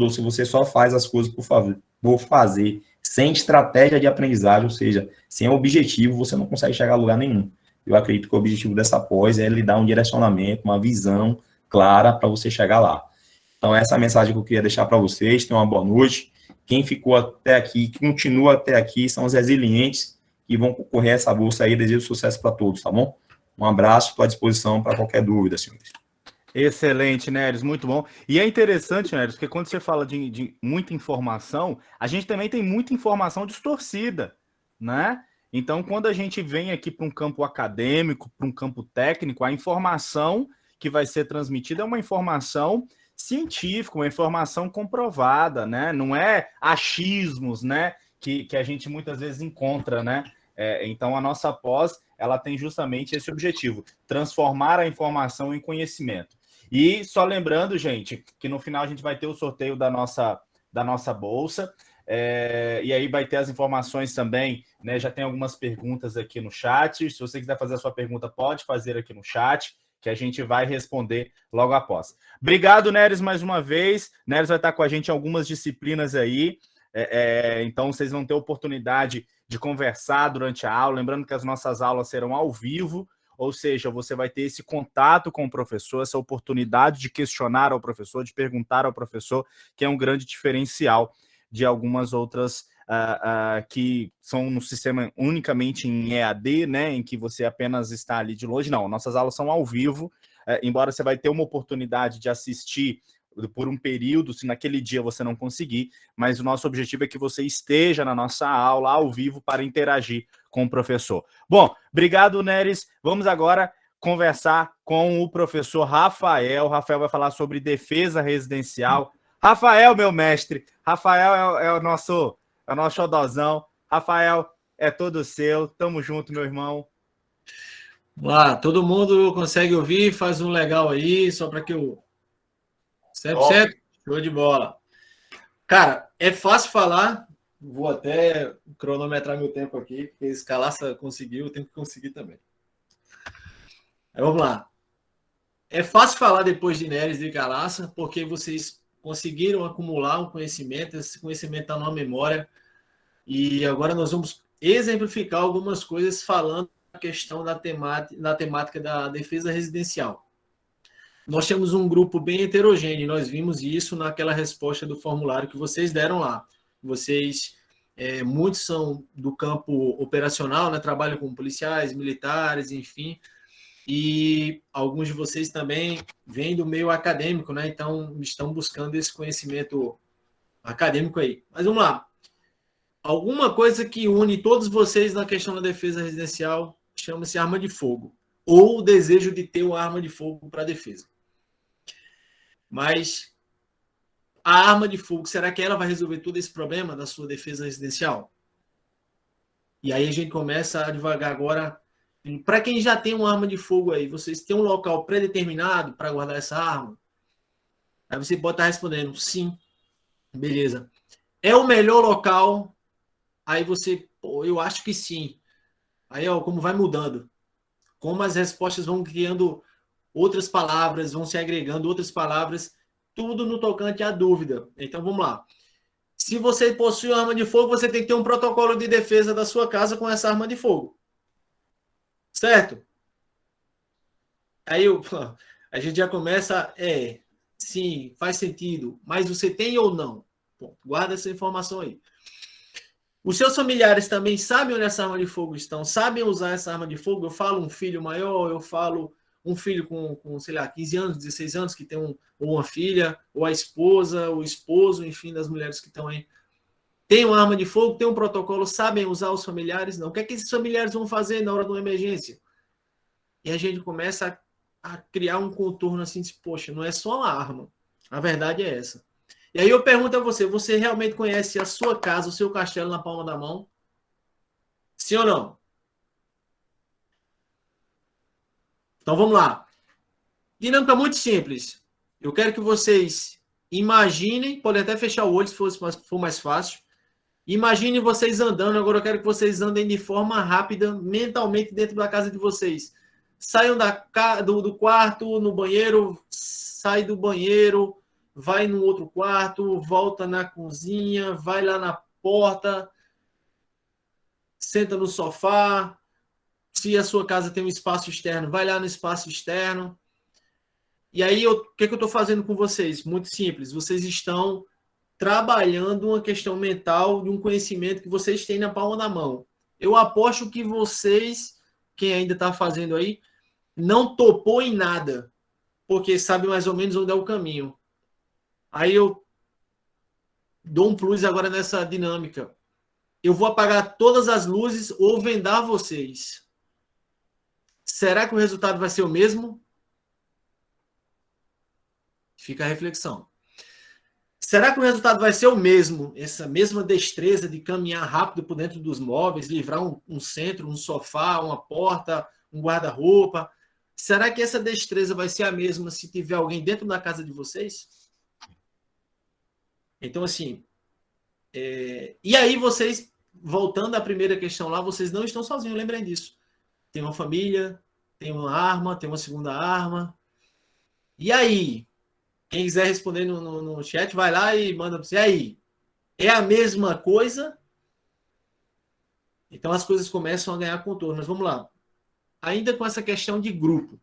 ou se você só faz as coisas por fazer, sem estratégia de aprendizagem, ou seja, sem objetivo, você não consegue chegar a lugar nenhum. Eu acredito que o objetivo dessa pós é lhe dar um direcionamento, uma visão clara para você chegar lá. Então, essa é a mensagem que eu queria deixar para vocês. Tenham uma boa noite. Quem ficou até aqui, continua até aqui, são os resilientes que vão concorrer a essa bolsa aí. Desejo sucesso para todos, tá bom? Um abraço, estou à disposição para qualquer dúvida, senhores. Excelente, Neres, muito bom. E é interessante, Neres, porque quando você fala de muita informação, a gente também tem muita informação distorcida, né? Então, quando a gente vem aqui para um campo acadêmico, para um campo técnico, a informação que vai ser transmitida é uma informação científica, uma informação comprovada, né? Não é achismos, né? Que a gente muitas vezes encontra, né? Então, a nossa pós, ela tem justamente esse objetivo, transformar a informação em conhecimento. E só lembrando, gente, que no final a gente vai ter o sorteio da nossa bolsa, e aí vai ter as informações também, né? Já tem algumas perguntas aqui no chat. Se você quiser fazer a sua pergunta, pode fazer aqui no chat, que a gente vai responder logo após. Obrigado, Neres, mais uma vez. Neres vai estar com a gente em algumas disciplinas aí, então vocês vão ter oportunidade de conversar durante a aula. Lembrando que as nossas aulas serão ao vivo, ou seja, você vai ter esse contato com o professor, essa oportunidade de questionar ao professor, de perguntar ao professor, que é um grande diferencial de algumas outras que são no sistema unicamente em EAD, né, em que você apenas está ali de longe. Não, nossas aulas são ao vivo, embora você vai ter uma oportunidade de assistir por um período, se naquele dia você não conseguir, mas o nosso objetivo é que você esteja na nossa aula ao vivo para interagir com o professor. Bom, obrigado, Neres. Vamos agora conversar com o professor Rafael. O Rafael vai falar sobre defesa residencial. Rafael, meu mestre. Rafael é o nosso xodozão. Rafael, é todo seu. Tamo junto, meu irmão. Vamos lá, todo mundo consegue ouvir? Faz um legal aí, só para que eu... 100%? Show de bola. Cara, é fácil falar. Vou até cronometrar meu tempo aqui, porque esse Calaça conseguiu, eu tenho que conseguir também. Aí, vamos lá. É fácil falar depois de Neres e Calaça, porque vocês conseguiram acumular um conhecimento, esse conhecimento está numa memória, e agora nós vamos exemplificar algumas coisas falando da questão da temática da defesa residencial. Nós temos um grupo bem heterogêneo, nós vimos isso naquela resposta do formulário que vocês deram lá. Vocês, muitos são do campo operacional, né, trabalham com policiais, militares, enfim, e alguns de vocês também vêm do meio acadêmico, né, então estão buscando esse conhecimento acadêmico aí. Mas vamos lá. Alguma coisa que une todos vocês na questão da defesa residencial chama-se arma de fogo, ou o desejo de ter uma arma de fogo para a defesa. Mas a arma de fogo, será que ela vai resolver todo esse problema da sua defesa residencial? E aí a gente começa a devagar agora. Para quem já tem uma arma de fogo aí, vocês têm um local pré-determinado para guardar essa arma? Aí você pode estar respondendo, sim. Beleza. É o melhor local? Aí você, eu acho que sim. Aí, ó, como vai mudando. Como as respostas vão criando outras palavras, vão se agregando outras palavras, tudo no tocante à dúvida. Então, vamos lá. Se você possui uma arma de fogo, você tem que ter um protocolo de defesa da sua casa com essa arma de fogo. Certo? Aí a gente já começa, sim, faz sentido, mas você tem ou não? Bom, guarda essa informação aí. Os seus familiares também sabem onde essa arma de fogo estão? Sabem usar essa arma de fogo? Eu falo um filho maior, eu falo um filho com sei lá, 15 anos, 16 anos, que tem ou uma filha, ou a esposa, o esposo, enfim, das mulheres que estão aí. Tem uma arma de fogo, tem um protocolo, sabem usar os familiares? Não. O que é que esses familiares vão fazer na hora de uma emergência? E a gente começa a criar um contorno assim, de, poxa, não é só uma arma. A verdade é essa. E aí eu pergunto a você, você realmente conhece a sua casa, o seu castelo na palma da mão? Sim ou não? Então vamos lá. Dinâmica muito simples. Eu quero que vocês imaginem, podem até fechar o olho se for mais fácil. Imaginem vocês andando, agora eu quero que vocês andem de forma rápida, mentalmente dentro da casa de vocês. Saiam do quarto, no banheiro, sai do banheiro, vai no outro quarto, volta na cozinha, vai lá na porta, senta no sofá. Se a sua casa tem um espaço externo, vai lá no espaço externo. E aí, o que eu estou fazendo com vocês? Muito simples. Vocês estão trabalhando uma questão mental de um conhecimento que vocês têm na palma da mão. Eu aposto que vocês, quem ainda está fazendo aí, não topou em nada, porque sabe mais ou menos onde é o caminho. Aí eu dou um plus agora nessa dinâmica. Eu vou apagar todas as luzes ou vendar vocês. Será que o resultado vai ser o mesmo? Fica a reflexão. Será que o resultado vai ser o mesmo? Essa mesma destreza de caminhar rápido por dentro dos móveis, livrar um centro, um sofá, uma porta, um guarda-roupa. Será que essa destreza vai ser a mesma se tiver alguém dentro da casa de vocês? Então, assim... E aí vocês, voltando à primeira questão lá, vocês não estão sozinhos, lembrem disso. Tem uma família, tem uma arma, tem uma segunda arma. E aí? Quem quiser responder no chat, vai lá e manda para você. E aí? É a mesma coisa? Então as coisas começam a ganhar contorno. Mas vamos lá. Ainda com essa questão de grupo.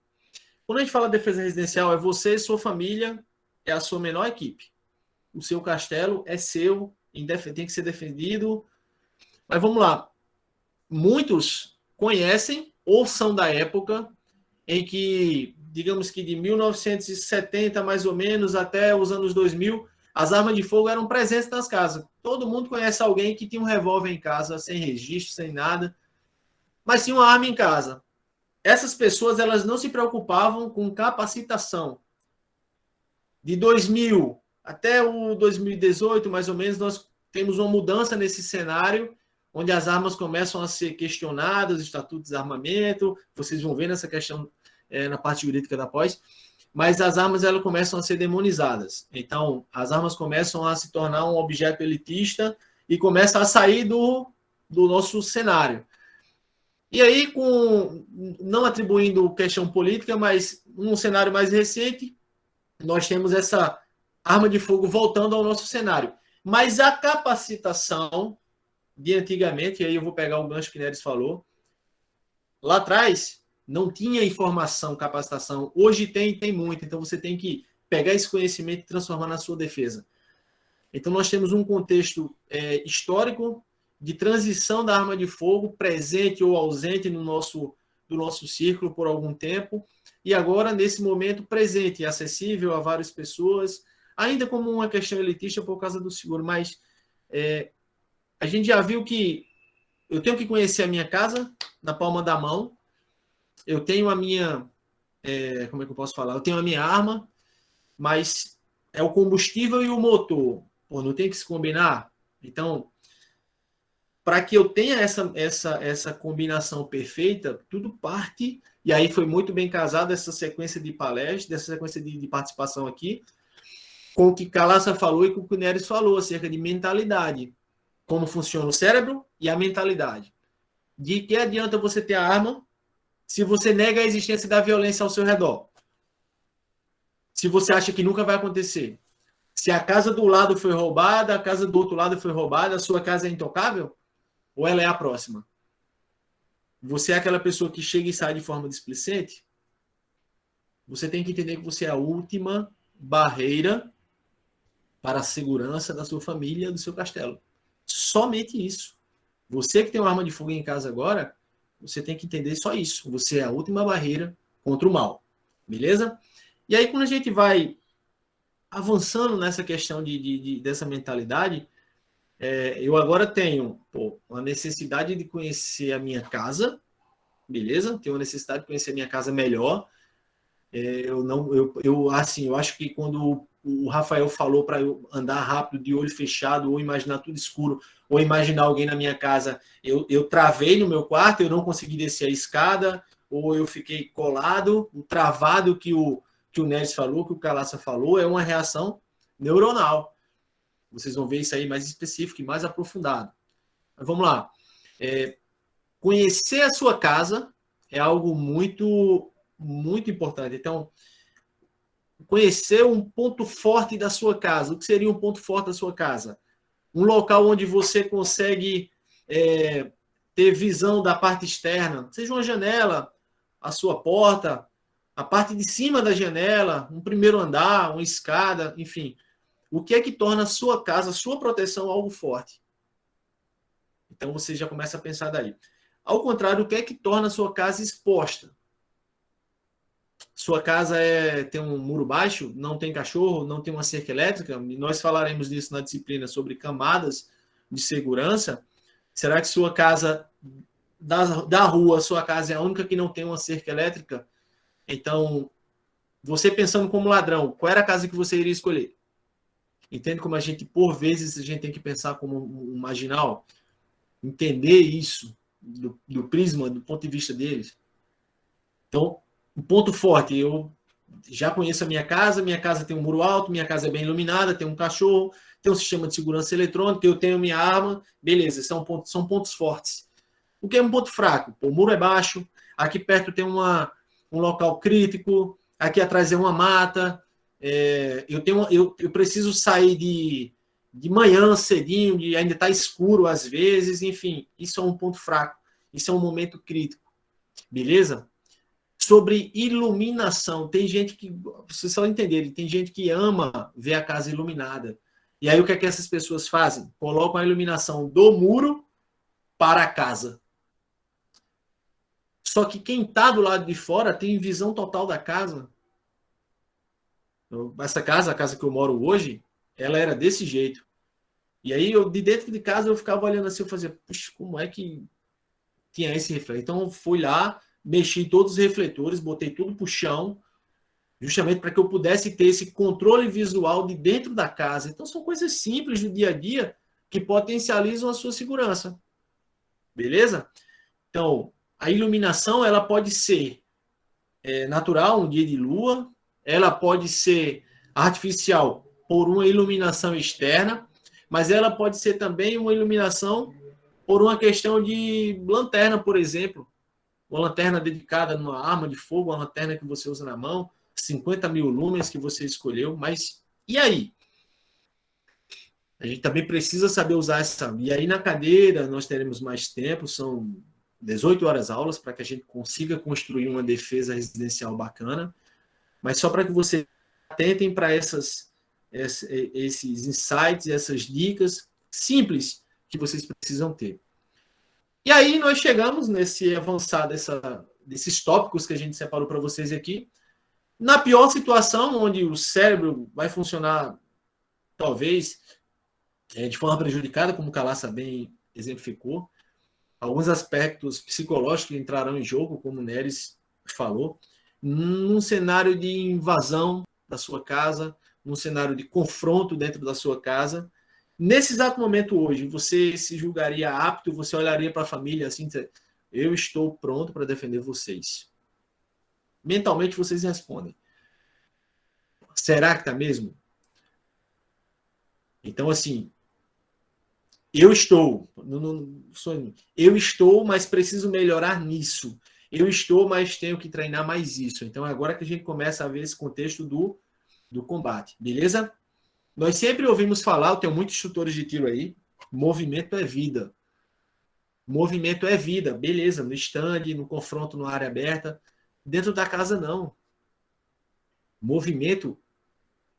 Quando a gente fala de defesa residencial, é você, sua família, é a sua menor equipe. O seu castelo é seu, tem que ser defendido. Mas vamos lá. Muitos conhecem ou são da época em que, digamos que de 1970 mais ou menos até os anos 2000, as armas de fogo eram presentes nas casas. Todo mundo conhece alguém que tinha um revólver em casa, sem registro, sem nada, mas tinha uma arma em casa. Essas pessoas, elas não se preocupavam com capacitação. De 2000 até o 2018, mais ou menos, nós temos uma mudança nesse cenário, onde as armas começam a ser questionadas, estatutos de armamento, vocês vão ver nessa questão na parte jurídica da pós, mas as armas elas começam a ser demonizadas. Então, as armas começam a se tornar um objeto elitista e começam a sair do nosso cenário. E aí, não atribuindo questão política, mas num cenário mais recente, nós temos essa arma de fogo voltando ao nosso cenário. Mas a capacitação de antigamente, e aí eu vou pegar o gancho que o Neres falou, lá atrás não tinha informação, capacitação. Hoje tem muito, então você tem que pegar esse conhecimento e transformar na sua defesa. Então nós temos um contexto histórico de transição da arma de fogo, presente ou ausente do nosso círculo por algum tempo, e agora, nesse momento, presente e acessível a várias pessoas, ainda como uma questão elitista por causa do seguro, mas a gente já viu que eu tenho que conhecer a minha casa na palma da mão, eu tenho a minha, como é que eu posso falar? Eu tenho a minha arma, mas é o combustível e o motor. Pô, não tem que se combinar? Então, para que eu tenha essa combinação perfeita, tudo parte, e aí foi muito bem casado essa sequência de palestras, dessa sequência de participação aqui, com o que Calaça falou e com o que o Neres falou acerca de mentalidade. Como funciona o cérebro e a mentalidade. De que adianta você ter a arma se você nega a existência da violência ao seu redor? Se você acha que nunca vai acontecer? Se a casa do lado foi roubada, a casa do outro lado foi roubada, a sua casa é intocável? Ou ela é a próxima? Você é aquela pessoa que chega e sai de forma displicente? Você tem que entender que você é a última barreira para a segurança da sua família, do seu castelo. Somente isso. Você que tem uma arma de fogo em casa agora, você tem que entender só isso. Você é a última barreira contra o mal. Beleza? E aí, quando a gente vai avançando nessa questão dessa mentalidade, eu agora tenho uma necessidade de conhecer a minha casa, beleza? Tenho a necessidade de conhecer a minha casa melhor. Eu acho que quando o Rafael falou para eu andar rápido, de olho fechado, ou imaginar tudo escuro, ou imaginar alguém na minha casa, eu travei no meu quarto, eu não consegui descer a escada, ou eu fiquei colado, o travado que o Neres falou, que o Calaça falou, é uma reação neuronal. Vocês vão ver isso aí mais específico e mais aprofundado. Mas vamos lá. Conhecer a sua casa é algo muito, muito importante. Então, conhecer um ponto forte da sua casa. O que seria um ponto forte da sua casa? Um local onde você consegue ter visão da parte externa, seja uma janela, a sua porta, a parte de cima da janela, um primeiro andar, uma escada, enfim. O que é que torna a sua casa, a sua proteção, algo forte? Então você já começa a pensar daí. Ao contrário, o que é que torna a sua casa exposta? Sua casa tem um muro baixo, não tem cachorro, não tem uma cerca elétrica, e nós falaremos disso na disciplina sobre camadas de segurança. Será que sua casa, da rua, sua casa é a única que não tem uma cerca elétrica? Então, você pensando como ladrão, qual era a casa que você iria escolher? Entende como por vezes, a gente tem que pensar como um marginal? Entender isso do prisma, do ponto de vista deles. Então, um ponto forte, eu já conheço a minha casa tem um muro alto, minha casa é bem iluminada, tem um cachorro, tem um sistema de segurança eletrônica, eu tenho minha arma, beleza, são pontos fortes. O que é um ponto fraco? O muro é baixo, aqui perto tem um local crítico, aqui atrás é uma mata, eu preciso sair de manhã cedinho, ainda está escuro às vezes, enfim, isso é um ponto fraco, isso é um momento crítico, beleza? Sobre iluminação, tem gente que, vocês só entenderem, tem gente que ama ver a casa iluminada. E aí o que é que essas pessoas fazem? Colocam a iluminação do muro para a casa. Só que quem está do lado de fora tem visão total da casa. Essa casa, a casa que eu moro hoje, ela era desse jeito. E aí, de dentro de casa, eu ficava olhando assim, eu fazia, puxa, como é que tinha esse reflexo? Então, eu fui lá, mexi em todos os refletores, botei tudo para o chão, justamente para que eu pudesse ter esse controle visual de dentro da casa. Então, são coisas simples do dia a dia que potencializam a sua segurança. Beleza? Então, a iluminação, ela pode ser natural, um dia de lua, ela pode ser artificial por uma iluminação externa, mas ela pode ser também uma iluminação por uma questão de lanterna, por exemplo. Uma lanterna dedicada numa arma de fogo, uma lanterna que você usa na mão, 50 mil lumens que você escolheu, mas e aí? A gente também precisa saber usar essa. E aí na cadeira nós teremos mais tempo, são 18 horas aulas para que a gente consiga construir uma defesa residencial bacana, mas só para que vocês atentem para esses insights, essas dicas simples que vocês precisam ter. E aí nós chegamos nesse avançar desses tópicos que a gente separou para vocês aqui. Na pior situação, onde o cérebro vai funcionar, talvez, de forma prejudicada, como o Calaça bem exemplificou, alguns aspectos psicológicos entrarão em jogo, como o Neres falou, num cenário de invasão da sua casa, num cenário de confronto dentro da sua casa. Nesse exato momento hoje, você se julgaria apto, você olharia para a família assim, eu estou pronto para defender vocês. Mentalmente vocês respondem. Será que está mesmo? Então, assim, eu estou, mas preciso melhorar nisso. Eu estou, mas tenho que treinar mais isso. Então, é agora que a gente começa a ver esse contexto do combate, beleza? Nós sempre ouvimos falar, eu tenho muitos instrutores de tiro aí, movimento é vida. Movimento é vida, beleza, no stand, no confronto, na área aberta. Dentro da casa, não. Movimento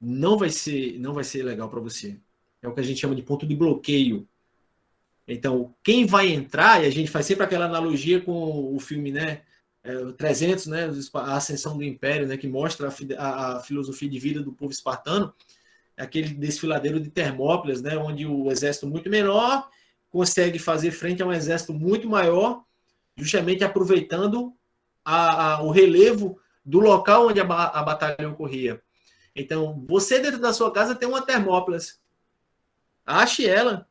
não vai ser legal para você. É o que a gente chama de ponto de bloqueio. Então, quem vai entrar, e a gente faz sempre aquela analogia com o filme, né? 300, né? A Ascensão do Império, né? Que mostra a filosofia de vida do povo espartano. Aquele desfiladeiro de Termópilas, né, onde o exército muito menor consegue fazer frente a um exército muito maior, justamente aproveitando o relevo do local onde a batalha ocorria. Então, você dentro da sua casa tem uma Termópilas. Ache ela.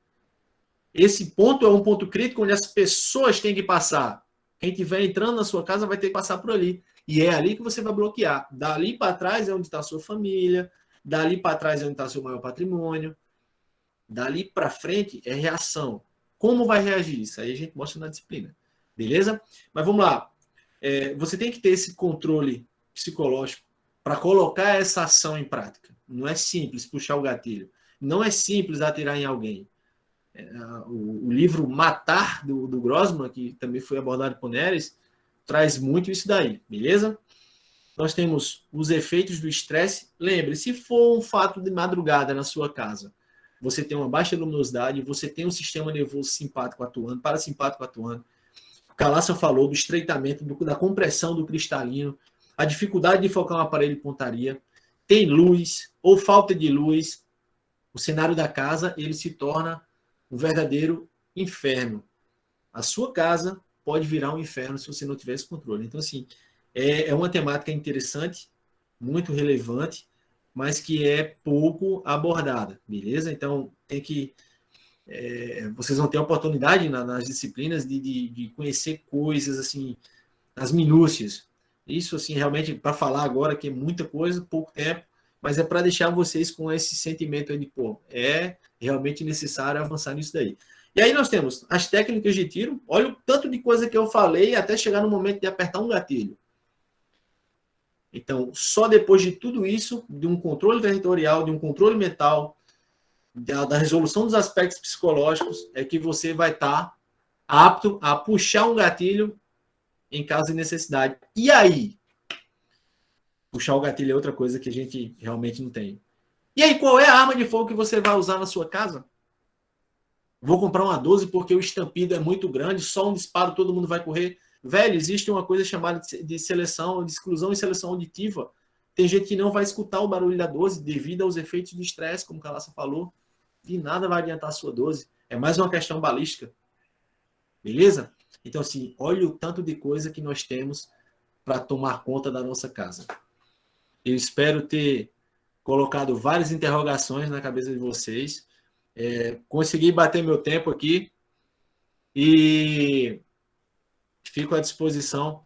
Esse ponto é um ponto crítico onde as pessoas têm que passar. Quem estiver entrando na sua casa vai ter que passar por ali. E é ali que você vai bloquear. Dali para trás é onde está a sua família. Dali para trás é onde está seu maior patrimônio. Dali para frente é reação. Como vai reagir isso? Aí a gente mostra na disciplina. Beleza? Mas vamos lá. Você tem que ter esse controle psicológico para colocar essa ação em prática. Não é simples puxar o gatilho. Não é simples atirar em alguém. O livro Matar, do Grossman, que também foi abordado por Neres, traz muito isso daí, beleza? Nós temos os efeitos do estresse. Lembre, se for um fato de madrugada na sua casa, você tem uma baixa luminosidade, você tem um sistema nervoso simpático atuando, parasimpático atuando. O Calaça falou do estreitamento, da compressão do cristalino, a dificuldade de focar um aparelho de pontaria, tem luz ou falta de luz, o cenário da casa ele se torna um verdadeiro inferno. A sua casa pode virar um inferno se você não tiver esse controle. Então, assim, é uma temática interessante, muito relevante, mas que é pouco abordada, beleza? Então, tem que... vocês vão ter a oportunidade nas disciplinas de conhecer coisas, assim, as minúcias. Isso, assim, realmente, para falar agora que é muita coisa, pouco tempo, mas é para deixar vocês com esse sentimento aí de, pô, é realmente necessário avançar nisso daí. E aí nós temos as técnicas de tiro. Olha o tanto de coisa que eu falei até chegar no momento de apertar um gatilho. Então, só depois de tudo isso, de um controle territorial, de um controle mental, da resolução dos aspectos psicológicos, é que você vai estar apto a puxar um gatilho em caso de necessidade. E aí? Puxar o gatilho é outra coisa que a gente realmente não tem. E aí, qual é a arma de fogo que você vai usar na sua casa? Vou comprar uma 12 porque o estampido é muito grande, só um disparo todo mundo vai correr. Velho, existe uma coisa chamada de seleção, de exclusão e seleção auditiva. Tem gente que não vai escutar o barulho da 12 devido aos efeitos do estresse, como o Calaça falou. De nada vai adiantar a sua 12. É mais uma questão balística. Beleza? Então, assim, olha o tanto de coisa que nós temos para tomar conta da nossa casa. Eu espero ter colocado várias interrogações na cabeça de vocês. Consegui bater meu tempo aqui e fico à disposição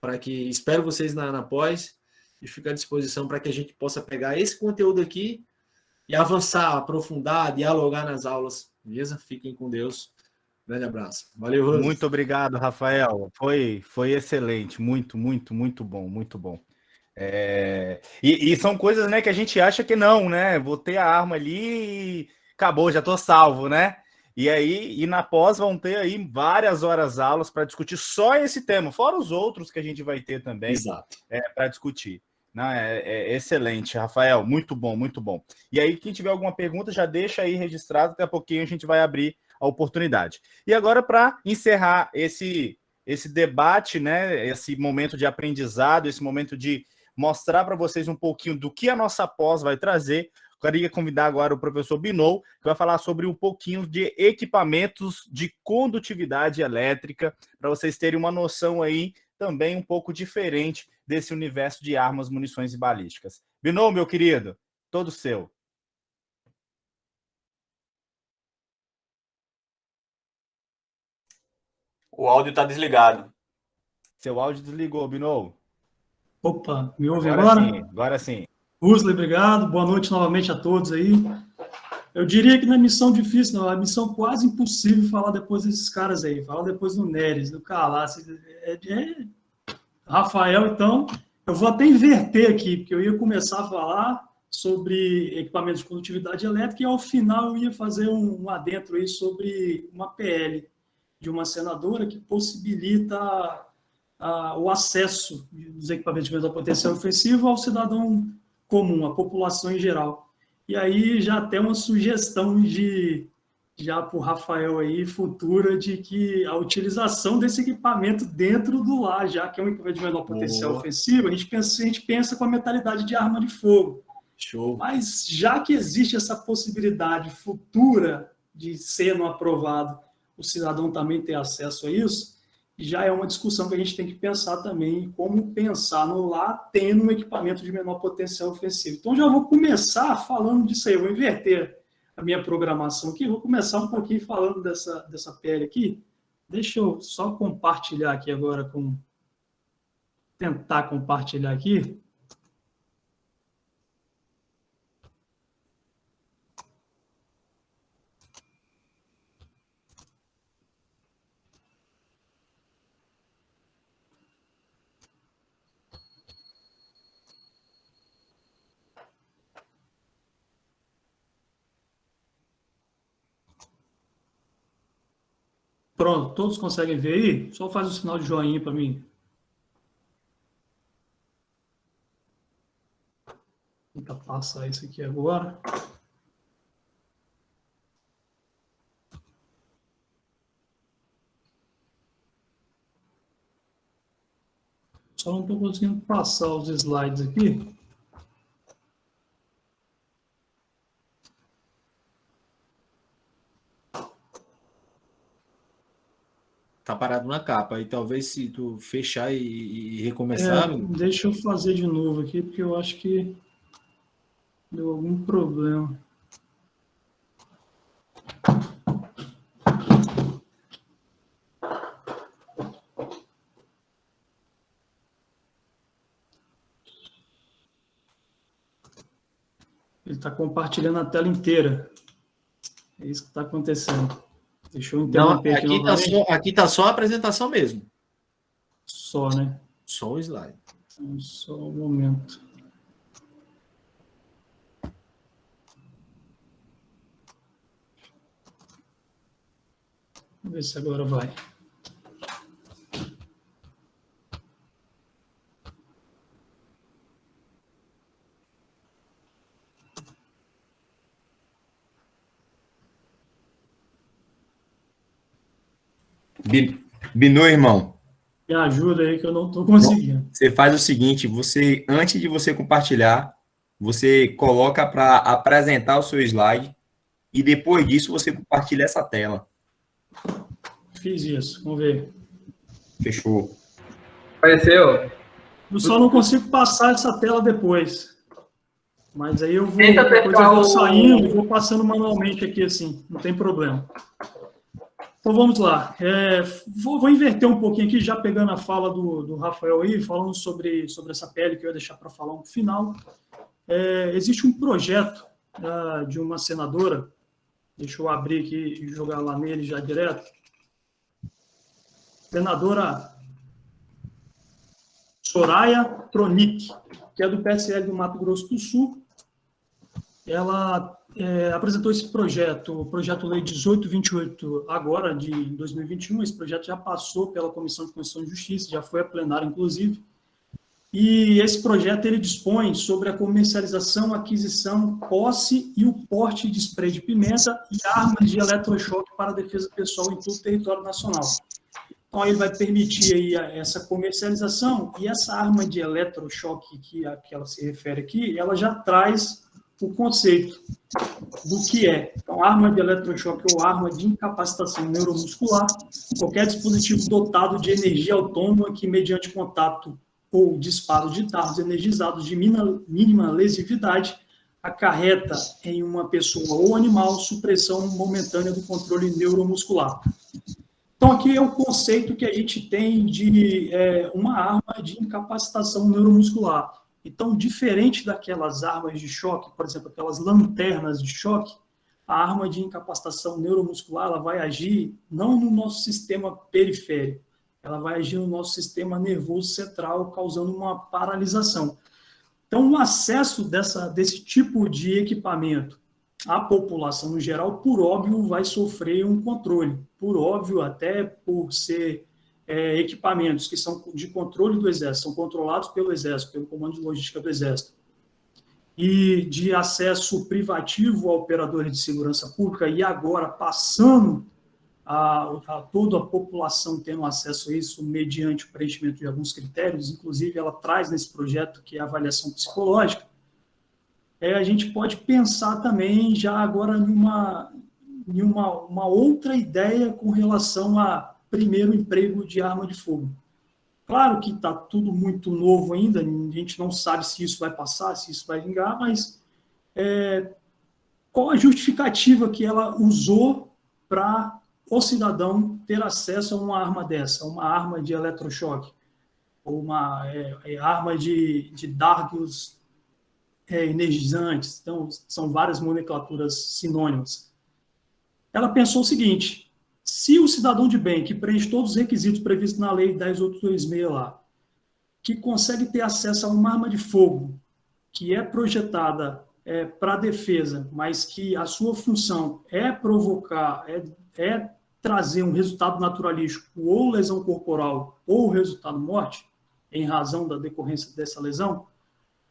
para que... Espero vocês na pós e fico à disposição para que a gente possa pegar esse conteúdo aqui e avançar, aprofundar, dialogar nas aulas. Beleza? Fiquem com Deus. Grande abraço. Valeu, Rose. Muito obrigado, Rafael. Foi excelente. Muito, muito, muito bom. Muito bom. E são coisas, né, que a gente acha que não, né? Vou ter a arma ali e acabou, já tô salvo, né? E aí, na pós vão ter aí várias horas aulas para discutir só esse tema, fora os outros que a gente vai ter também para discutir. Não, é excelente, Rafael, muito bom, muito bom. E aí, quem tiver alguma pergunta, já deixa aí registrado, daqui a pouquinho a gente vai abrir a oportunidade. E agora, para encerrar esse debate, né, esse momento de aprendizado, esse momento de mostrar para vocês um pouquinho do que a nossa pós vai trazer, queria convidar agora o professor Binou, que vai falar sobre um pouquinho de equipamentos de condutividade elétrica, para vocês terem uma noção aí também um pouco diferente desse universo de armas, munições e balísticas. Binou, meu querido, todo seu. O áudio está desligado. Seu áudio desligou, Binou. Opa, me ouve agora? Agora sim. Usley, obrigado. Boa noite novamente a todos aí. Eu diria que não é missão difícil, não. É missão quase impossível falar depois desses caras aí. Falar depois do Neres, do Calaça. Rafael, então, eu vou até inverter aqui, porque eu ia começar a falar sobre equipamentos de condutividade elétrica e, ao final, eu ia fazer um adentro aí sobre uma PL de uma senadora que possibilita o acesso dos equipamentos de menor potencial ofensivo ao cidadão comum, à população em geral. E aí já tem uma sugestão já para o Rafael aí, futura, de que a utilização desse equipamento dentro do lar, já que é um equipamento de menor potencial ofensivo, a gente pensa com a mentalidade de arma de fogo. Show. Mas já que existe essa possibilidade futura de sendo aprovado, o cidadão também ter acesso a isso, já é uma discussão que a gente tem que pensar também em como pensar no lar tendo um equipamento de menor potencial ofensivo. Então, já vou começar falando disso aí, eu vou inverter a minha programação aqui, vou começar um pouquinho falando dessa pele aqui. Deixa eu só compartilhar aqui agora, tentar compartilhar aqui. Pronto, todos conseguem ver aí? Só faz o sinal de joinha para mim. Vou tentar passar isso aqui agora. Só não estou conseguindo passar os slides aqui. Tá parado na capa. E talvez se tu fechar e recomeçar. Deixa eu fazer de novo aqui, porque eu acho que deu algum problema. Ele está compartilhando a tela inteira. É isso que está acontecendo. Deixa eu interromper aqui novamente. Aqui tá só a apresentação mesmo. Só, né? Só o slide. Então, só um momento. Vamos ver se agora vai. Binu, irmão. Me ajuda aí que eu não estou conseguindo. Você faz o seguinte, antes de você compartilhar, você coloca para apresentar o seu slide e depois disso você compartilha essa tela. Fiz isso, vamos ver. Fechou. Apareceu? Eu só não consigo passar essa tela depois. Mas aí eu vou, Tenta depois eu apertar vou o- saindo e vou passando manualmente aqui assim, não tem problema. Então vamos lá. Vou inverter um pouquinho aqui, já pegando a fala do Rafael aí, falando sobre essa pele que eu ia deixar para falar no final. Existe um projeto de uma senadora, deixa eu abrir aqui e jogar lá nele já direto. Senadora Soraya Tronic, que é do PSL do Mato Grosso do Sul. Ela apresentou esse projeto, o projeto Lei 1828, agora, de 2021. Esse projeto já passou pela Comissão de Constituição e Justiça, já foi a plenária, inclusive. E esse projeto ele dispõe sobre a comercialização, aquisição, posse e o porte de spray de pimenta e armas de eletrochoque para a defesa pessoal em todo o território nacional. Então, ele vai permitir aí essa comercialização, e essa arma de eletrochoque que ela se refere aqui, ela já traz o conceito do que é. Então, arma de eletrochoque ou arma de incapacitação neuromuscular, qualquer dispositivo dotado de energia autônoma que, mediante contato ou disparo de dardos energizados de mínima lesividade, acarreta em uma pessoa ou animal supressão momentânea do controle neuromuscular. Então, aqui é o conceito que a gente tem de uma arma de incapacitação neuromuscular. Então, diferente daquelas armas de choque, por exemplo, aquelas lanternas de choque, a arma de incapacitação neuromuscular ela vai agir não no nosso sistema periférico, ela vai agir no nosso sistema nervoso central, causando uma paralisação. Então, o acesso desse tipo de equipamento à população no geral, por óbvio, vai sofrer um controle. Por óbvio, até por ser equipamentos que são de controle do Exército, são controlados pelo Exército, pelo Comando de Logística do Exército, e de acesso privativo a operadores de segurança pública, e agora passando a toda a população tendo acesso a isso mediante o preenchimento de alguns critérios, inclusive ela traz nesse projeto que é a avaliação psicológica, a gente pode pensar também já agora em uma outra ideia com relação a primeiro emprego de arma de fogo. Claro que está tudo muito novo ainda, a gente não sabe se isso vai passar, se isso vai vingar, mas qual a justificativa que ela usou para o cidadão ter acesso a uma arma dessa, uma arma de eletrochoque, ou uma arma de dardos energizantes? Então, são várias nomenclaturas sinônimas. Ela pensou o seguinte: se o cidadão de bem, que preenche todos os requisitos previstos na Lei 10.826 lá, que consegue ter acesso a uma arma de fogo, que é projetada para a defesa, mas que a sua função é provocar, trazer um resultado naturalístico ou lesão corporal ou resultado morte, em razão da decorrência dessa lesão,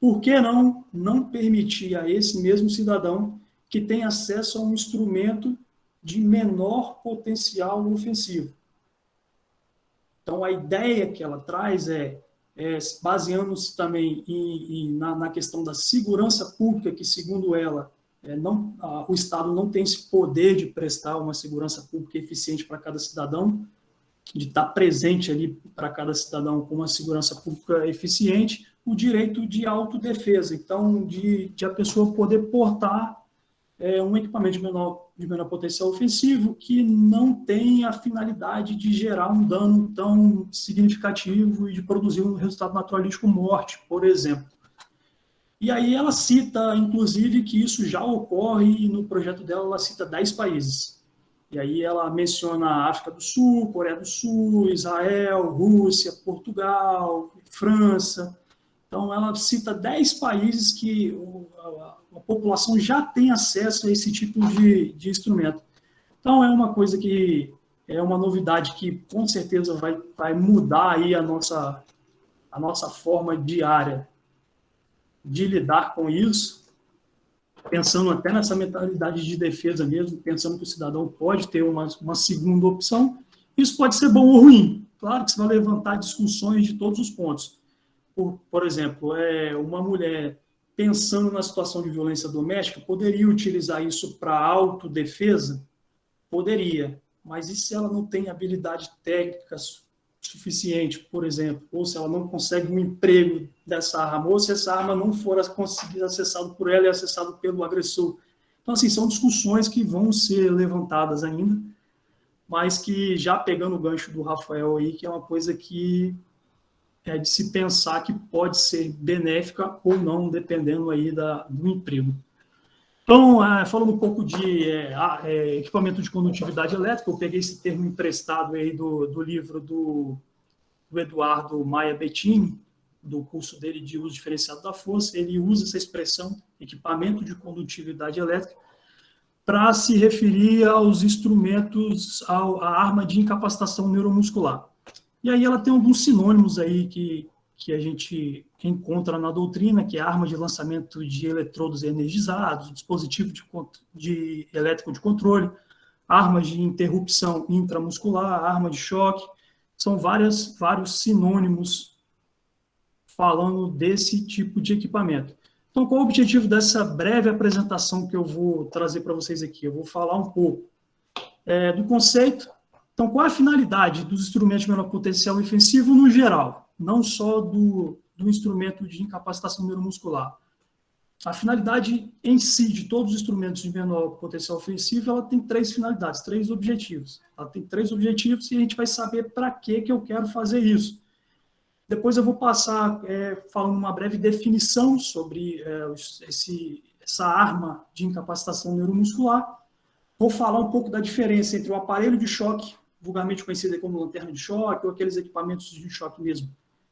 por que não permitir a esse mesmo cidadão que tem acesso a um instrumento de menor potencial ofensivo? Então, a ideia que ela traz baseando-se também na questão da segurança pública, que, segundo ela, o Estado não tem esse poder de prestar uma segurança pública eficiente para cada cidadão, de estar presente ali para cada cidadão com uma segurança pública eficiente, o direito de autodefesa. Então, de a pessoa poder portar um equipamento de menor potencial ofensivo que não tem a finalidade de gerar um dano tão significativo e de produzir um resultado naturalístico morte, por exemplo. E aí ela cita, inclusive, que isso já ocorre, e no projeto dela ela cita 10 países. E aí ela menciona a África do Sul, Coreia do Sul, Israel, Rússia, Portugal, França. Então ela cita 10 países que a população já tem acesso a esse tipo de instrumento. Então é uma coisa que é uma novidade que com certeza vai mudar aí a nossa forma diária de lidar com isso, pensando até nessa mentalidade de defesa mesmo, pensando que o cidadão pode ter uma segunda opção. Isso pode ser bom ou ruim. Claro que você vai levantar discussões de todos os pontos. Por exemplo, uma mulher pensando na situação de violência doméstica, poderia utilizar isso para autodefesa? Poderia. Mas e se ela não tem habilidade técnica suficiente, por exemplo, ou se ela não consegue um emprego dessa arma, ou se essa arma não for conseguida acessada por ela e acessada pelo agressor? Então, assim, são discussões que vão ser levantadas ainda, mas que já pegando o gancho do Rafael aí, que é uma coisa que é de se pensar que pode ser benéfica ou não, dependendo aí do emprego. Então, falando um pouco de equipamento de condutividade elétrica, eu peguei esse termo emprestado aí do livro do Eduardo Maia Bettini, do curso dele de uso diferenciado da força. Ele usa essa expressão, equipamento de condutividade elétrica, para se referir aos instrumentos, à arma de incapacitação neuromuscular. E aí ela tem alguns sinônimos aí que a gente encontra na doutrina, que é a arma de lançamento de eletrodos energizados, dispositivo elétrico de controle, armas de interrupção intramuscular, arma de choque. São vários sinônimos falando desse tipo de equipamento. Então, qual é o objetivo dessa breve apresentação que eu vou trazer para vocês aqui? Eu vou falar um pouco do conceito. Então, qual é a finalidade dos instrumentos de menor potencial ofensivo no geral, não só do instrumento de incapacitação neuromuscular? A finalidade em si de todos os instrumentos de menor potencial ofensivo, ela tem 3 finalidades, 3 objetivos. Ela tem 3 objetivos e a gente vai saber para que eu quero fazer isso. Depois eu vou passar falando uma breve definição sobre essa arma de incapacitação neuromuscular. Vou falar um pouco da diferença entre o aparelho de choque, vulgarmente conhecido como lanterna de choque, ou aqueles equipamentos de choque mesmo.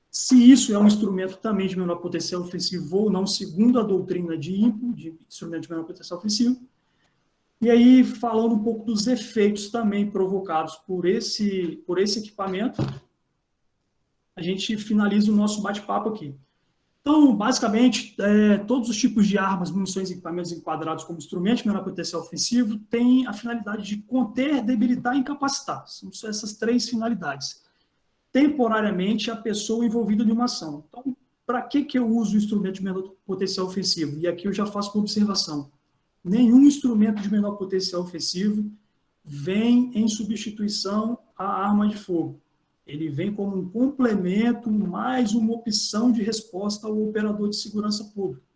Se isso é um instrumento também de menor potencial ofensivo ou não, segundo a doutrina de INPO, de instrumento de menor potencial ofensivo. E aí, falando um pouco dos efeitos também provocados por esse equipamento, a gente finaliza o nosso bate-papo aqui. Então, basicamente, todos os tipos de armas, munições e equipamentos enquadrados como instrumento de menor potencial ofensivo têm a finalidade de conter, debilitar e incapacitar. São essas 3 finalidades. Temporariamente, a pessoa envolvida em uma ação. Então, para que eu uso o instrumento de menor potencial ofensivo? E aqui eu já faço uma observação. Nenhum instrumento de menor potencial ofensivo vem em substituição à arma de fogo. Ele vem como um complemento, mais uma opção de resposta ao operador de segurança pública.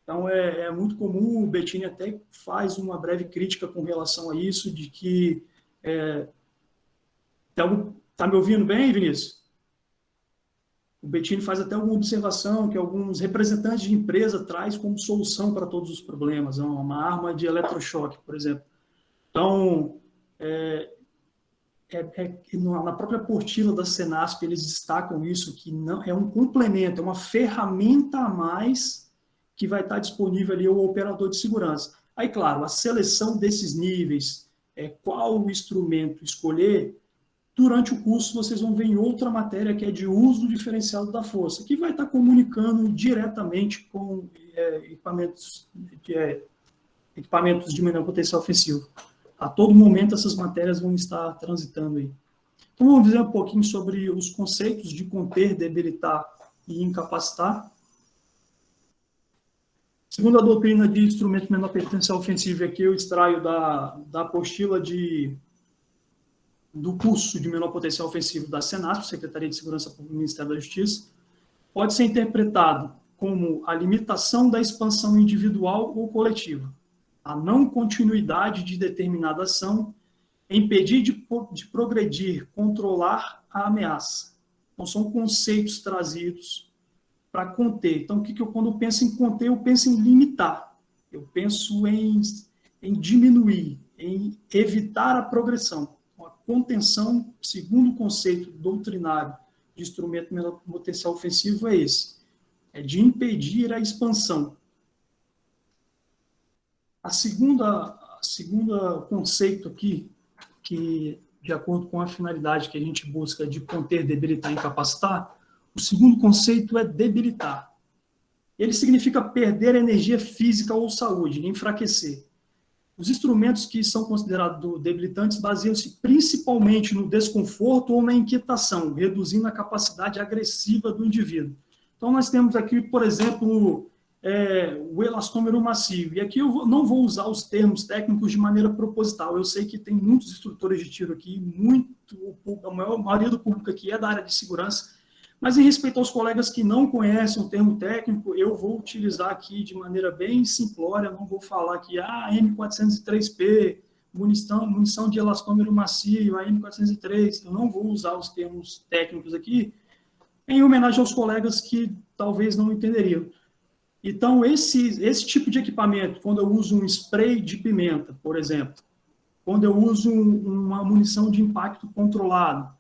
Então, é muito comum, o Bettini até faz uma breve crítica com relação a isso, de que... Está me ouvindo bem, Vinícius? O Bettini faz até alguma observação que alguns representantes de empresa trazem como solução para todos os problemas, uma arma de eletrochoque, por exemplo. Então, na própria apostila da Senasp, eles destacam isso, que não é um complemento, é uma ferramenta a mais que vai estar disponível ali ao operador de segurança. Aí, claro, a seleção desses níveis, qual o instrumento escolher, durante o curso vocês vão ver em outra matéria que é de uso diferenciado da força, que vai estar comunicando diretamente com equipamentos de menor potencial ofensivo. A todo momento essas matérias vão estar transitando aí. Então vamos dizer um pouquinho sobre os conceitos de conter, debilitar e incapacitar. Segundo a doutrina de instrumento de menor potencial ofensivo, aqui eu extraio da apostila do curso de menor potencial ofensivo da Senasp, Secretaria de Segurança Pública do Ministério da Justiça, pode ser interpretado como a limitação da expansão individual ou coletiva, a não continuidade de determinada ação, impedir de progredir, controlar a ameaça. Então, são conceitos trazidos para conter. Então, quando eu penso em conter, eu penso em limitar, eu penso em diminuir, em evitar a progressão. A contenção, segundo o conceito doutrinário de instrumento de menor potencial ofensivo, é esse. É de impedir a expansão. A segunda conceito aqui, que de acordo com a finalidade que a gente busca de conter, debilitar e incapacitar, o segundo conceito é debilitar. Ele significa perder energia física ou saúde, enfraquecer. Os instrumentos que são considerados debilitantes baseiam-se principalmente no desconforto ou na inquietação, reduzindo a capacidade agressiva do indivíduo. Então, nós temos aqui, por exemplo, o elastômero macio. E aqui eu não vou usar os termos técnicos de maneira proposital. Eu sei que tem muitos instrutores de tiro aqui, a maioria do público aqui é da área de segurança, mas em respeito aos colegas que não conhecem o termo técnico, eu vou utilizar aqui de maneira bem simplória, não vou falar que a M403P, munição de elastômero macio, a M403, eu não vou usar os termos técnicos aqui, em homenagem aos colegas que talvez não entenderiam. Então, esse tipo de equipamento, quando eu uso um spray de pimenta, por exemplo, quando eu uso uma munição de impacto controlado,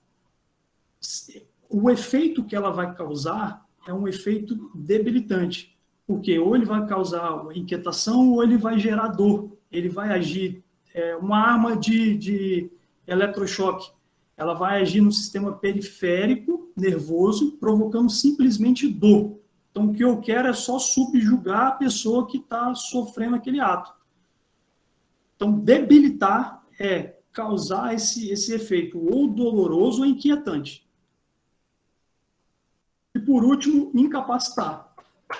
o efeito que ela vai causar é um efeito debilitante, porque ou ele vai causar inquietação ou ele vai gerar dor, ele vai agir, uma arma de eletrochoque, ela vai agir no sistema periférico nervoso, provocando simplesmente dor. Então, o que eu quero é só subjugar a pessoa que está sofrendo aquele ato. Então, debilitar é causar esse efeito ou doloroso ou inquietante. E, por último, incapacitar.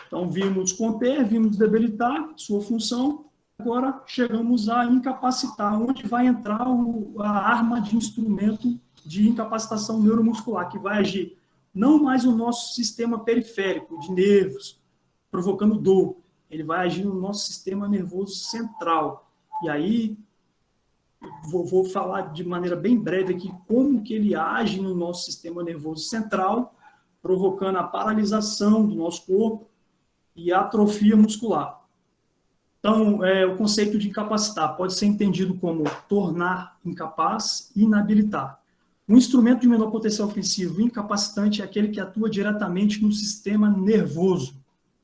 Então, vimos conter, vimos debilitar, sua função. Agora, chegamos a incapacitar, onde vai entrar a arma de instrumento de incapacitação neuromuscular, que vai agir não mais no nosso sistema periférico de nervos, provocando dor. Ele vai agir no nosso sistema nervoso central. E aí, vou falar de maneira bem breve aqui como que ele age no nosso sistema nervoso central, provocando a paralisação do nosso corpo e a atrofia muscular. Então, o conceito de incapacitar pode ser entendido como tornar incapaz e inabilitar. Um instrumento de menor potencial ofensivo incapacitante é aquele que atua diretamente no sistema nervoso,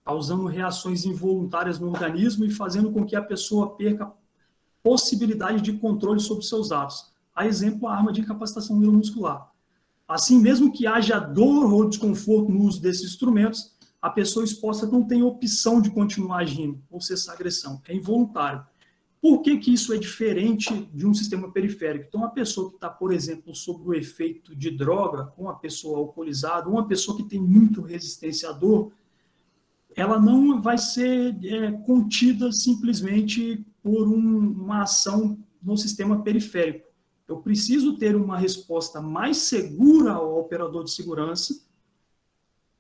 causando reações involuntárias no organismo e fazendo com que a pessoa perca possibilidade de controle sobre seus atos. A exemplo, a arma de incapacitação neuromuscular. Assim, mesmo que haja dor ou desconforto no uso desses instrumentos, a pessoa exposta não tem opção de continuar agindo ou cessar a agressão. É involuntário. Por que isso é diferente de um sistema periférico? Então, uma pessoa que está, por exemplo, sob o efeito de droga, uma pessoa alcoolizada, uma pessoa que tem muito resistência à dor, ela não vai ser contida simplesmente por uma ação no sistema periférico. Eu preciso ter uma resposta mais segura ao operador de segurança,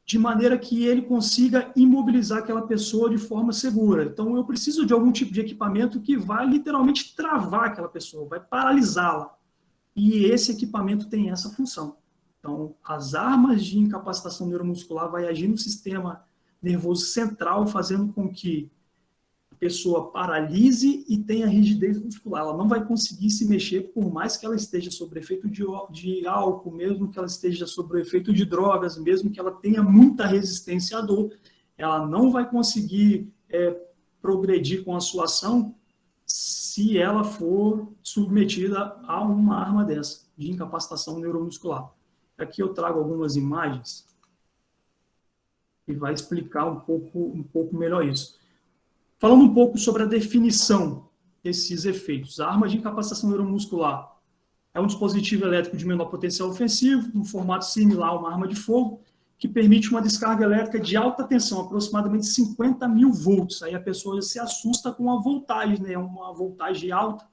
de maneira que ele consiga imobilizar aquela pessoa de forma segura. Então, eu preciso de algum tipo de equipamento que vai literalmente travar aquela pessoa, vai paralisá-la. E esse equipamento tem essa função. Então, as armas de incapacitação neuromuscular vai agir no sistema nervoso central, fazendo com que a pessoa paralise e tenha rigidez muscular. Ela não vai conseguir se mexer, por mais que ela esteja sob efeito de álcool, mesmo que ela esteja sob efeito de drogas, mesmo que ela tenha muita resistência à dor, ela não vai conseguir progredir com a sua ação se ela for submetida a uma arma dessa, de incapacitação neuromuscular. Aqui eu trago algumas imagens que vai explicar um pouco melhor isso. Falando um pouco sobre a definição desses efeitos. A arma de incapacitação neuromuscular é um dispositivo elétrico de menor potencial ofensivo, no formato similar a uma arma de fogo, que permite uma descarga elétrica de alta tensão, aproximadamente 50 mil volts. Aí a pessoa se assusta com a voltagem, né? Uma voltagem alta,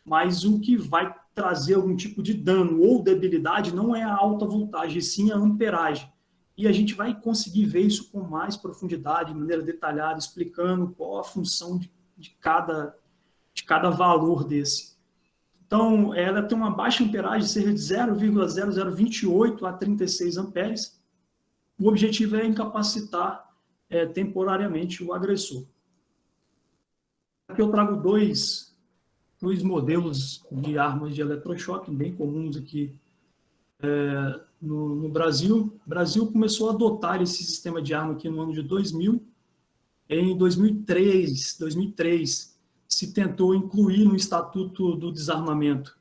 mas o que vai trazer algum tipo de dano ou debilidade não é a alta voltagem, sim a amperagem. E a gente vai conseguir ver isso com mais profundidade, de maneira detalhada, explicando qual a função de cada valor desse. Então, ela tem uma baixa amperagem, cerca de 0,0028 a 36 amperes. O objetivo é incapacitar temporariamente o agressor. Aqui eu trago dois modelos de armas de eletrochoque, bem comuns aqui no Brasil. O Brasil começou a adotar esse sistema de arma aqui no ano de 2000. Em 2003 se tentou incluir no Estatuto do Desarmamento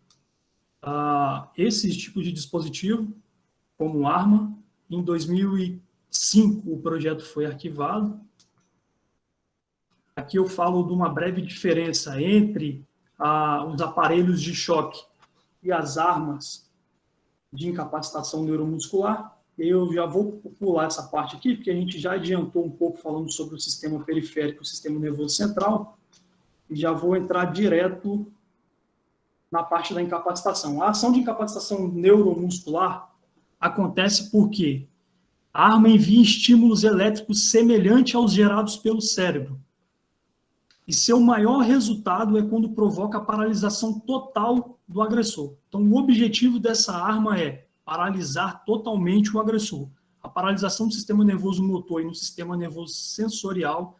esse tipo de dispositivo como arma. Em 2005, o projeto foi arquivado. Aqui eu falo de uma breve diferença entre os aparelhos de choque e as armas de incapacitação neuromuscular. Eu já vou pular essa parte aqui, porque a gente já adiantou um pouco falando sobre o sistema periférico e o sistema nervoso central, e já vou entrar direto na parte da incapacitação. A ação de incapacitação neuromuscular acontece porque a arma envia estímulos elétricos semelhantes aos gerados pelo cérebro. E seu maior resultado é quando provoca a paralisação total do agressor. Então, o objetivo dessa arma é paralisar totalmente o agressor. A paralisação do sistema nervoso motor e no sistema nervoso sensorial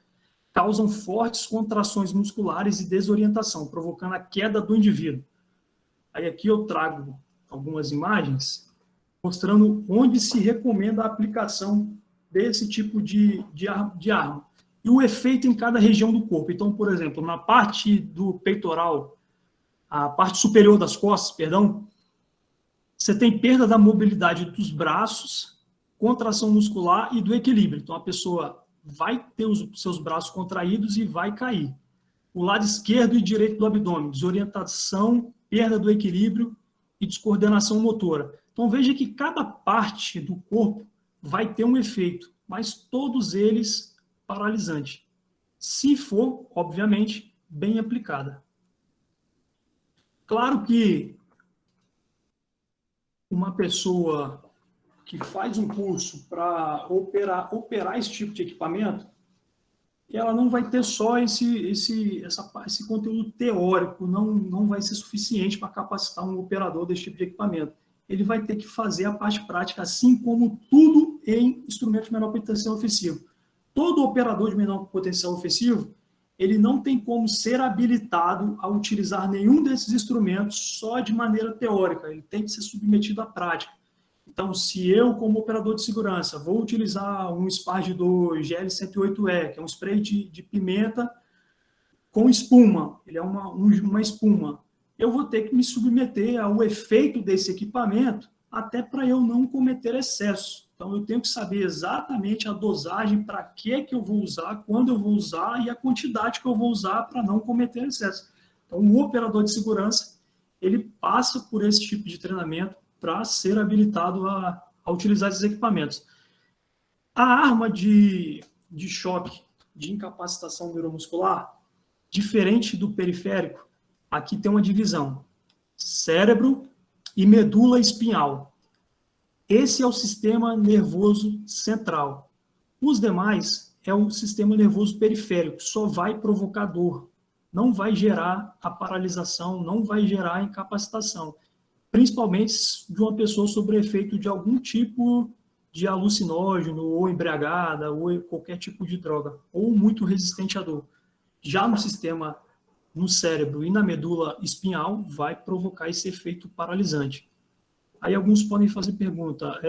causam fortes contrações musculares e desorientação, provocando a queda do indivíduo. Aí aqui eu trago algumas imagens mostrando onde se recomenda a aplicação desse tipo de arma. E o efeito em cada região do corpo. Então, por exemplo, na parte do peitoral, a parte superior das costas, perdão, você tem perda da mobilidade dos braços, contração muscular e do equilíbrio. Então, a pessoa vai ter os seus braços contraídos e vai cair. O lado esquerdo e direito do abdômen, desorientação, perda do equilíbrio e descoordenação motora. Então, veja que cada parte do corpo vai ter um efeito, mas todos eles paralisante, se for, obviamente, bem aplicada. Claro que uma pessoa que faz um curso para operar esse tipo de equipamento, ela não vai ter só esse conteúdo teórico, não vai ser suficiente para capacitar um operador desse tipo de equipamento. Ele vai ter que fazer a parte prática, assim como tudo em instrumento de menor potencial ofensivo. Todo operador de menor potencial ofensivo, ele não tem como ser habilitado a utilizar nenhum desses instrumentos só de maneira teórica, ele tem que ser submetido à prática. Então, se eu, como operador de segurança, vou utilizar um Spar 2 GL108E, que é um spray de pimenta com espuma, ele é uma espuma, eu vou ter que me submeter ao efeito desse equipamento até para eu não cometer excesso. Então, eu tenho que saber exatamente a dosagem, para que eu vou usar, quando eu vou usar e a quantidade que eu vou usar para não cometer excesso. Então, o operador de segurança, ele passa por esse tipo de treinamento para ser habilitado a utilizar esses equipamentos. A arma de choque, de incapacitação neuromuscular, diferente do periférico, aqui tem uma divisão: cérebro e medula espinhal. Esse é o sistema nervoso central. Os demais é o sistema nervoso periférico, só vai provocar dor, não vai gerar a paralisação, não vai gerar a incapacitação, principalmente de uma pessoa sob efeito de algum tipo de alucinógeno, ou embriagada, ou qualquer tipo de droga, ou muito resistente à dor. Já no sistema, no cérebro e na medula espinhal, vai provocar esse efeito paralisante. Aí alguns podem fazer pergunta,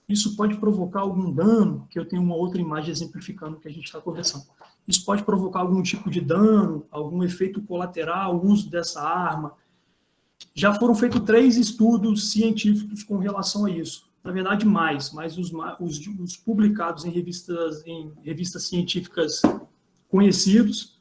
isso pode provocar algum dano? Que eu tenho uma outra imagem exemplificando o que a gente está conversando. isso pode provocar algum tipo de dano, algum efeito colateral, o uso dessa arma. Já foram feitos 3 estudos científicos com relação a isso. Na verdade, mais, mas os publicados em revistas científicas conhecidos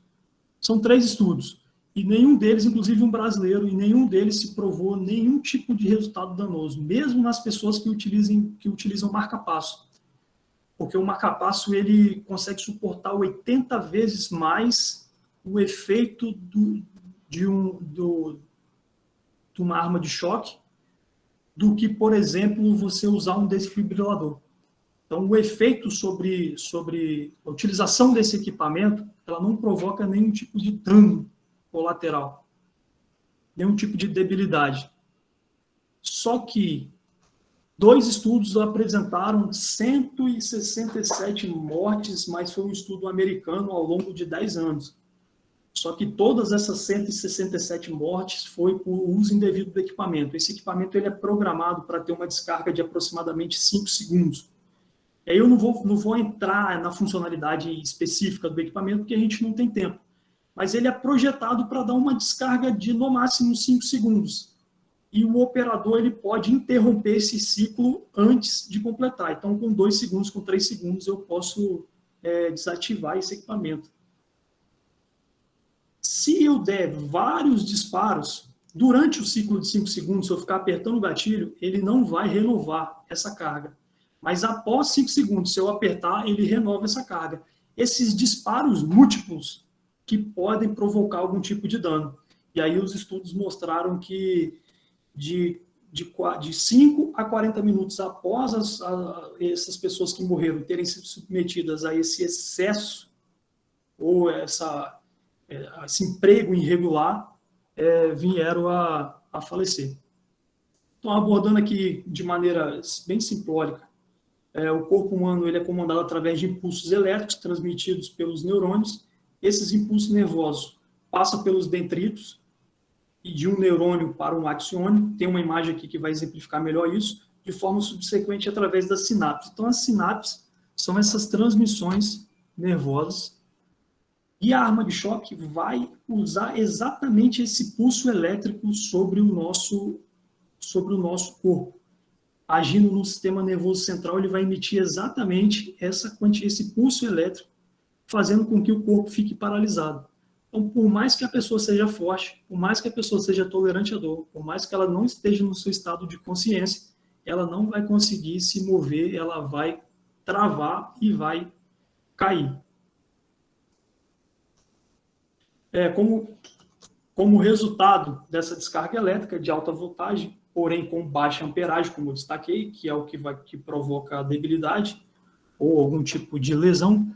são 3 estudos. E nenhum deles, inclusive um brasileiro, e nenhum deles se provou nenhum tipo de resultado danoso, mesmo nas pessoas que utilizam marca-passo. Porque o marca-passo ele consegue suportar 80 vezes mais o efeito de uma arma de choque do que, por exemplo, você usar um desfibrilador. Então, o efeito sobre a utilização desse equipamento, ela não provoca nenhum tipo de dano colateral, nenhum tipo de debilidade. Só que 2 estudos apresentaram 167 mortes, mas foi um estudo americano ao longo de 10 anos. Só que todas essas 167 mortes foi por uso indevido do equipamento. Esse equipamento ele é programado para ter uma descarga de aproximadamente 5 segundos. E aí eu não vou entrar na funcionalidade específica do equipamento, porque a gente não tem tempo. Mas ele é projetado para dar uma descarga de, no máximo, 5 segundos. E o operador ele pode interromper esse ciclo antes de completar. Então, com 2 segundos, com 3 segundos, eu posso desativar esse equipamento. Se eu der vários disparos, durante o ciclo de 5 segundos, se eu ficar apertando o gatilho, ele não vai renovar essa carga. Mas após 5 segundos, se eu apertar, ele renova essa carga. Esses disparos múltiplos que podem provocar algum tipo de dano. E aí os estudos mostraram que de 5 a 40 minutos após essas pessoas que morreram terem sido submetidas a esse excesso ou esse emprego irregular, vieram a falecer. Então, abordando aqui de maneira bem simplórica, o corpo humano ele é comandado através de impulsos elétricos transmitidos pelos neurônios. Esses impulsos nervosos passam pelos dendritos e de um neurônio para um axiônio. Tem uma imagem aqui que vai exemplificar melhor isso, de forma subsequente através das sinapses. Então, as sinapses são essas transmissões nervosas e a arma de choque vai usar exatamente esse pulso elétrico sobre o nosso corpo. Agindo no sistema nervoso central, ele vai emitir exatamente esse pulso elétrico, fazendo com que o corpo fique paralisado. Então, por mais que a pessoa seja forte, por mais que a pessoa seja tolerante à dor, por mais que ela não esteja no seu estado de consciência, ela não vai conseguir se mover, ela vai travar e vai cair. Como resultado dessa descarga elétrica de alta voltagem, porém com baixa amperagem, como eu destaquei, que é o que provoca a debilidade ou algum tipo de lesão,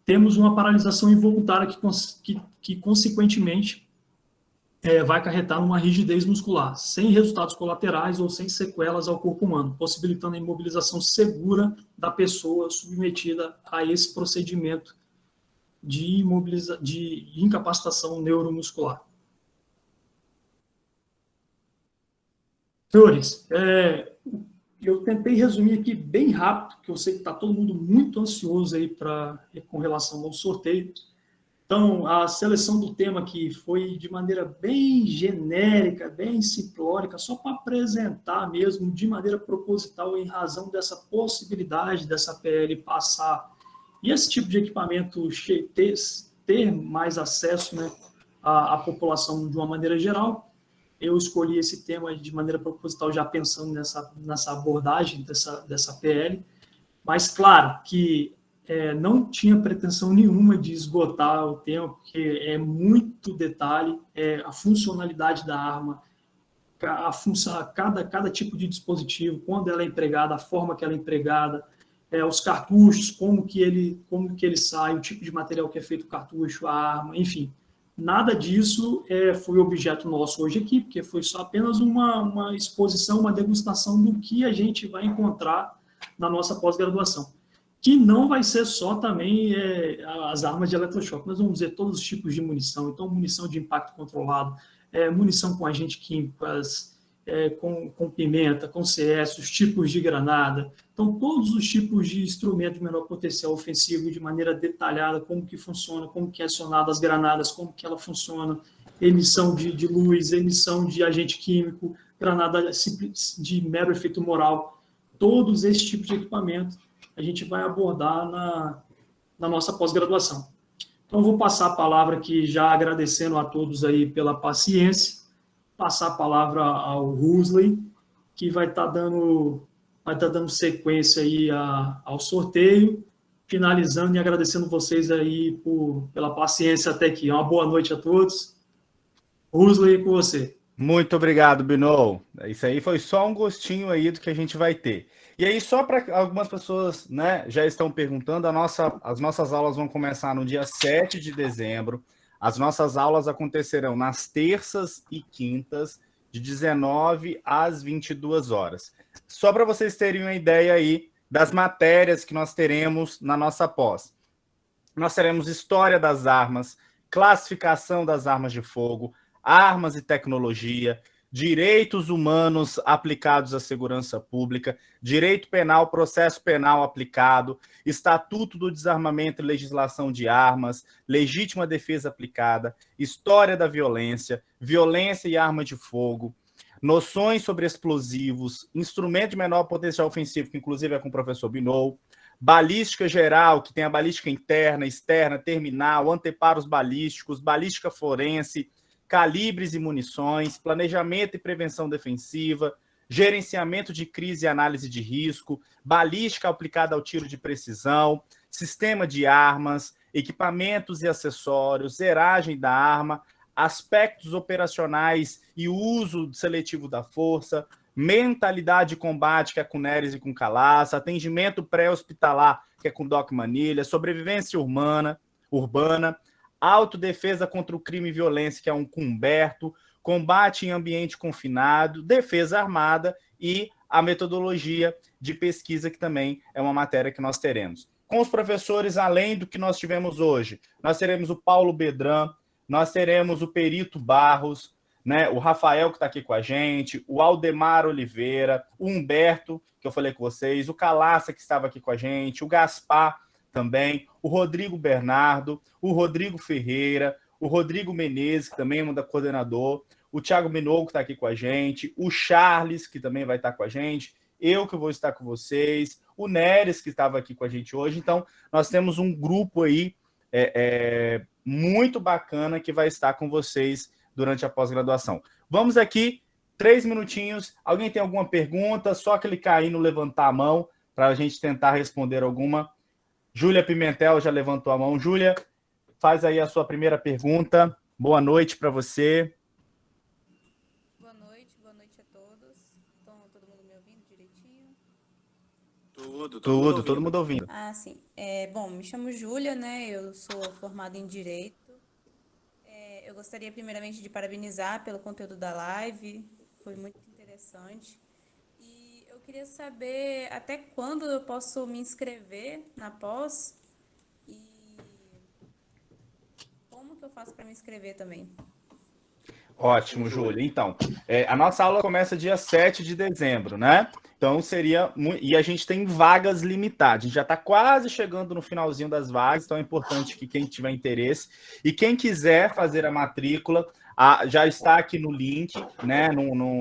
temos uma paralisação involuntária que consequentemente, vai acarretar numa rigidez muscular, sem resultados colaterais ou sem sequelas ao corpo humano, possibilitando a imobilização segura da pessoa submetida a esse procedimento de incapacitação neuromuscular. Senhores, eu tentei resumir aqui bem rápido, que eu sei que está todo mundo muito ansioso aí com relação ao sorteio. Então, a seleção do tema aqui foi de maneira bem genérica, bem simplórica, só para apresentar mesmo de maneira proposital em razão dessa possibilidade dessa PL passar e esse tipo de equipamento ter mais acesso, né, à população de uma maneira geral. Eu escolhi esse tema de maneira proposital já pensando nessa abordagem dessa PL, mas claro que não tinha pretensão nenhuma de esgotar o tema, porque é muito detalhe, a funcionalidade da arma, cada tipo de dispositivo, quando ela é empregada, a forma que ela é empregada, os cartuchos, como que ele sai, o tipo de material que é feito o cartucho, a arma, enfim. Nada disso foi objeto nosso hoje aqui, porque foi só apenas uma exposição, uma degustação do que a gente vai encontrar na nossa pós-graduação. Que não vai ser só também as armas de eletrochoque, nós vamos ver todos os tipos de munição, então munição de impacto controlado, munição com agente químico, com pimenta, com CS, os tipos de granada. Então, todos os tipos de instrumento de menor potencial ofensivo, de maneira detalhada, como que funciona, como que é acionada as granadas, como que ela funciona, emissão de luz, emissão de agente químico, granada de mero efeito moral. Todos esses tipos de equipamento a gente vai abordar na nossa pós-graduação. Então, eu vou passar a palavra aqui, já agradecendo a todos aí pela paciência, passar a palavra ao Rusley, que vai estar dando sequência aí ao sorteio, finalizando e agradecendo vocês aí pela paciência até aqui. Uma boa noite a todos. Rusley, com você. Muito obrigado, Binou. Isso aí foi só um gostinho aí do que a gente vai ter. E aí, só para algumas pessoas, né, já estão perguntando, as nossas aulas vão começar no dia 7 de dezembro. As nossas aulas acontecerão nas terças e quintas, de 19 às 22 horas. Só para vocês terem uma ideia aí das matérias que nós teremos na nossa pós. Nós teremos História das Armas, Classificação das Armas de Fogo, Armas e Tecnologia, Direitos Humanos aplicados à segurança pública, Direito Penal, Processo Penal aplicado, Estatuto do Desarmamento e Legislação de Armas, Legítima Defesa aplicada, História da Violência, Violência e Arma de Fogo, Noções sobre Explosivos, Instrumento de Menor Potencial Ofensivo, que inclusive é com o professor Binou, Balística Geral, que tem a balística interna, externa, terminal, anteparos balísticos, balística forense, calibres e munições, planejamento e prevenção defensiva, gerenciamento de crise e análise de risco, balística aplicada ao tiro de precisão, sistema de armas, equipamentos e acessórios, zeragem da arma, aspectos operacionais e uso seletivo da força, mentalidade de combate, que é com Neres e com Calas, atendimento pré-hospitalar, que é com Doc Manilha, sobrevivência urbana, autodefesa contra o crime e violência, que é um com Humberto, combate em ambiente confinado, defesa armada e a metodologia de pesquisa, que também é uma matéria que nós teremos. Com os professores, além do que nós tivemos hoje, nós teremos o Paulo Bedran, nós teremos o Perito Barros, né, o Rafael, que está aqui com a gente, o Aldemar Oliveira, o Humberto, que eu falei com vocês, o Calaça, que estava aqui com a gente, o Gaspar também, o Rodrigo Bernardo, o Rodrigo Ferreira, o Rodrigo Menezes, que também é um coordenador, o Thiago Minogo, que está aqui com a gente, o Charles, que também vai estar com a gente, eu que vou estar com vocês, o Neres, que estava aqui com a gente hoje. Então, nós temos um grupo aí muito bacana que vai estar com vocês durante a pós-graduação. Vamos aqui, 3 minutinhos. Alguém tem alguma pergunta? Só clicar aí no levantar a mão para a gente tentar responder alguma. Júlia Pimentel já levantou a mão. Júlia, faz aí a sua primeira pergunta. Boa noite para você. Boa noite a todos. Estão todo mundo me ouvindo direitinho? Todo mundo ouvindo. Ah, sim. Bom, me chamo Júlia, né? Eu sou formada em Direito. Eu gostaria primeiramente de parabenizar pelo conteúdo da live. Foi muito interessante. E eu queria saber até quando eu posso me inscrever na pós e como que eu faço para me inscrever também. Ótimo, Júlia. Então, a nossa aula começa dia 7 de dezembro, né? Então, e a gente tem vagas limitadas. A gente já está quase chegando no finalzinho das vagas, então é importante que quem tiver interesse e quem quiser fazer a matrícula, já está aqui no link, né?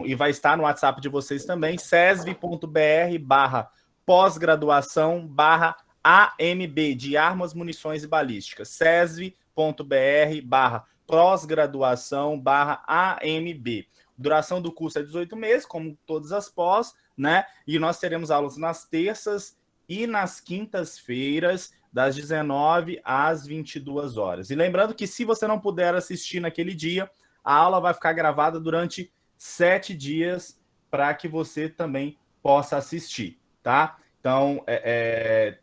E vai estar no WhatsApp de vocês também, sesv.br/pós-graduação/AMB, de Armas, Munições e Balísticas. sesv.br/pós-graduação/AMB. Duração do curso é 18 meses, como todas as pós, né? E nós teremos aulas nas terças e nas quintas-feiras, das 19 às 22 horas. E lembrando que se você não puder assistir naquele dia, a aula vai ficar gravada durante 7 dias para que você também possa assistir, tá? Então,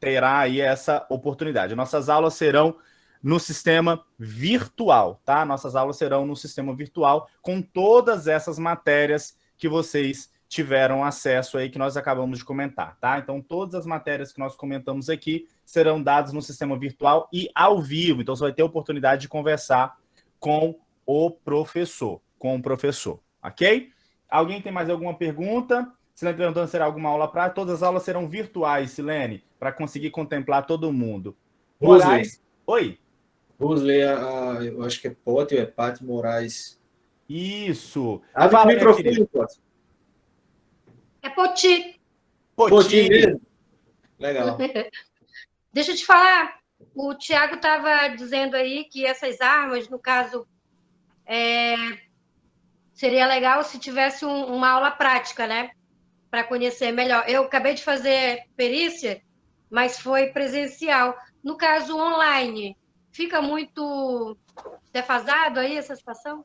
terá aí essa oportunidade. Nossas aulas serão no sistema virtual, tá? Nossas aulas serão no sistema virtual com todas essas matérias que vocês tiveram acesso aí, que nós acabamos de comentar, tá? Então, todas as matérias que nós comentamos aqui serão dadas no sistema virtual e ao vivo. Então, você vai ter a oportunidade de conversar com o professor, ok? Alguém tem mais alguma pergunta? Silene perguntando se será alguma aula prática. Todas as aulas serão virtuais, Silene, para conseguir contemplar todo mundo. Moraes. Oi. Vamos ler eu acho que é Pote ou é Pati Moraes. Isso. Abre o microfone, Pote. É Poti. Poti mesmo? Legal. Deixa eu te falar, o Tiago estava dizendo aí que essas armas, no caso, seria legal se tivesse uma aula prática, né? Para conhecer melhor. Eu acabei de fazer perícia, mas foi presencial. No caso, online, fica muito defasado aí essa situação?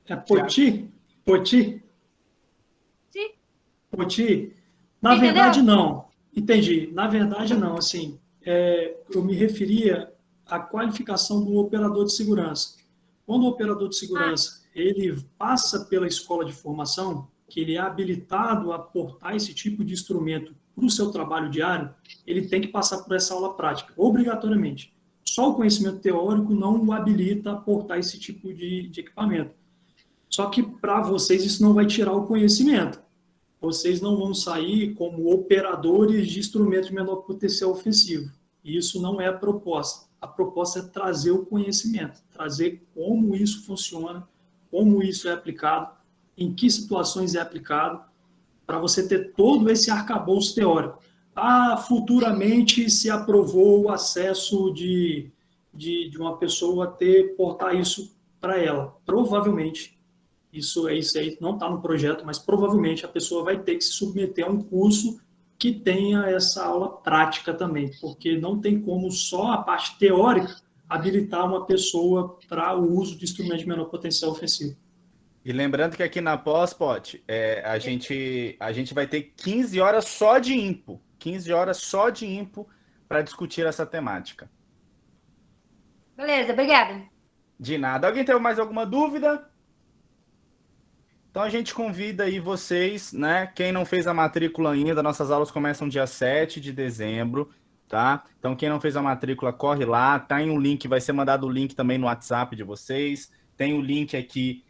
É Poti? Poti? Sim. Poti? Na Entendeu? verdade, não. Entendi. Na verdade, não. Assim, eu me referia à qualificação do operador de segurança. Quando o operador de segurança ele passa pela escola de formação, que ele é habilitado a portar esse tipo de instrumento para o seu trabalho diário, ele tem que passar por essa aula prática, obrigatoriamente. Só o conhecimento teórico não o habilita a portar esse tipo de equipamento. Só que para vocês isso não vai tirar o conhecimento. Vocês não vão sair como operadores de instrumentos de menor potencial ofensivo. Isso não é a proposta. A proposta é trazer o conhecimento, trazer como isso funciona, como isso é aplicado, em que situações é aplicado, para você ter todo esse arcabouço teórico. Futuramente se aprovou o acesso de uma pessoa portar isso para ela. Provavelmente, isso aí não está no projeto, mas provavelmente a pessoa vai ter que se submeter a um curso que tenha essa aula prática também, porque não tem como só a parte teórica habilitar uma pessoa para o uso de instrumentos de menor potencial ofensivo. E lembrando que aqui na pós-pot, a gente vai ter 15 horas só de IMPO. 15 horas só de IMPO para discutir essa temática. Beleza, obrigada. De nada. Alguém tem mais alguma dúvida? Então a gente convida aí vocês, né? Quem não fez a matrícula ainda, nossas aulas começam dia 7 de dezembro, tá? Então quem não fez a matrícula, corre lá. Tem um link, vai ser mandado o link também no WhatsApp de vocês. Tem o link aqui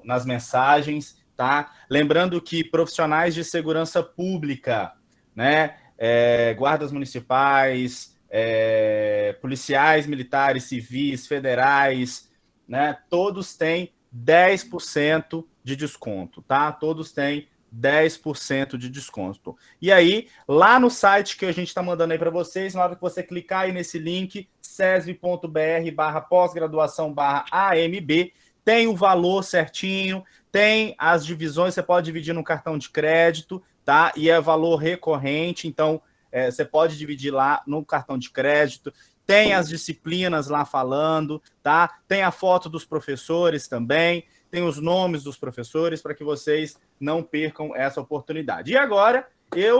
nas mensagens, tá? Lembrando que profissionais de segurança pública, né? Guardas municipais, policiais militares, civis, federais, né? Todos têm 10% de desconto, tá? Todos têm 10% de desconto. E aí, lá no site que a gente está mandando aí para vocês, na hora que você clicar aí nesse link, sesv.br/pós-graduação/AMB, tem o valor certinho, tem as divisões, você pode dividir no cartão de crédito, tá? E é valor recorrente, então você pode dividir lá no cartão de crédito. Tem as disciplinas lá falando, tá? Tem a foto dos professores também, tem os nomes dos professores para que vocês não percam essa oportunidade. E agora, eu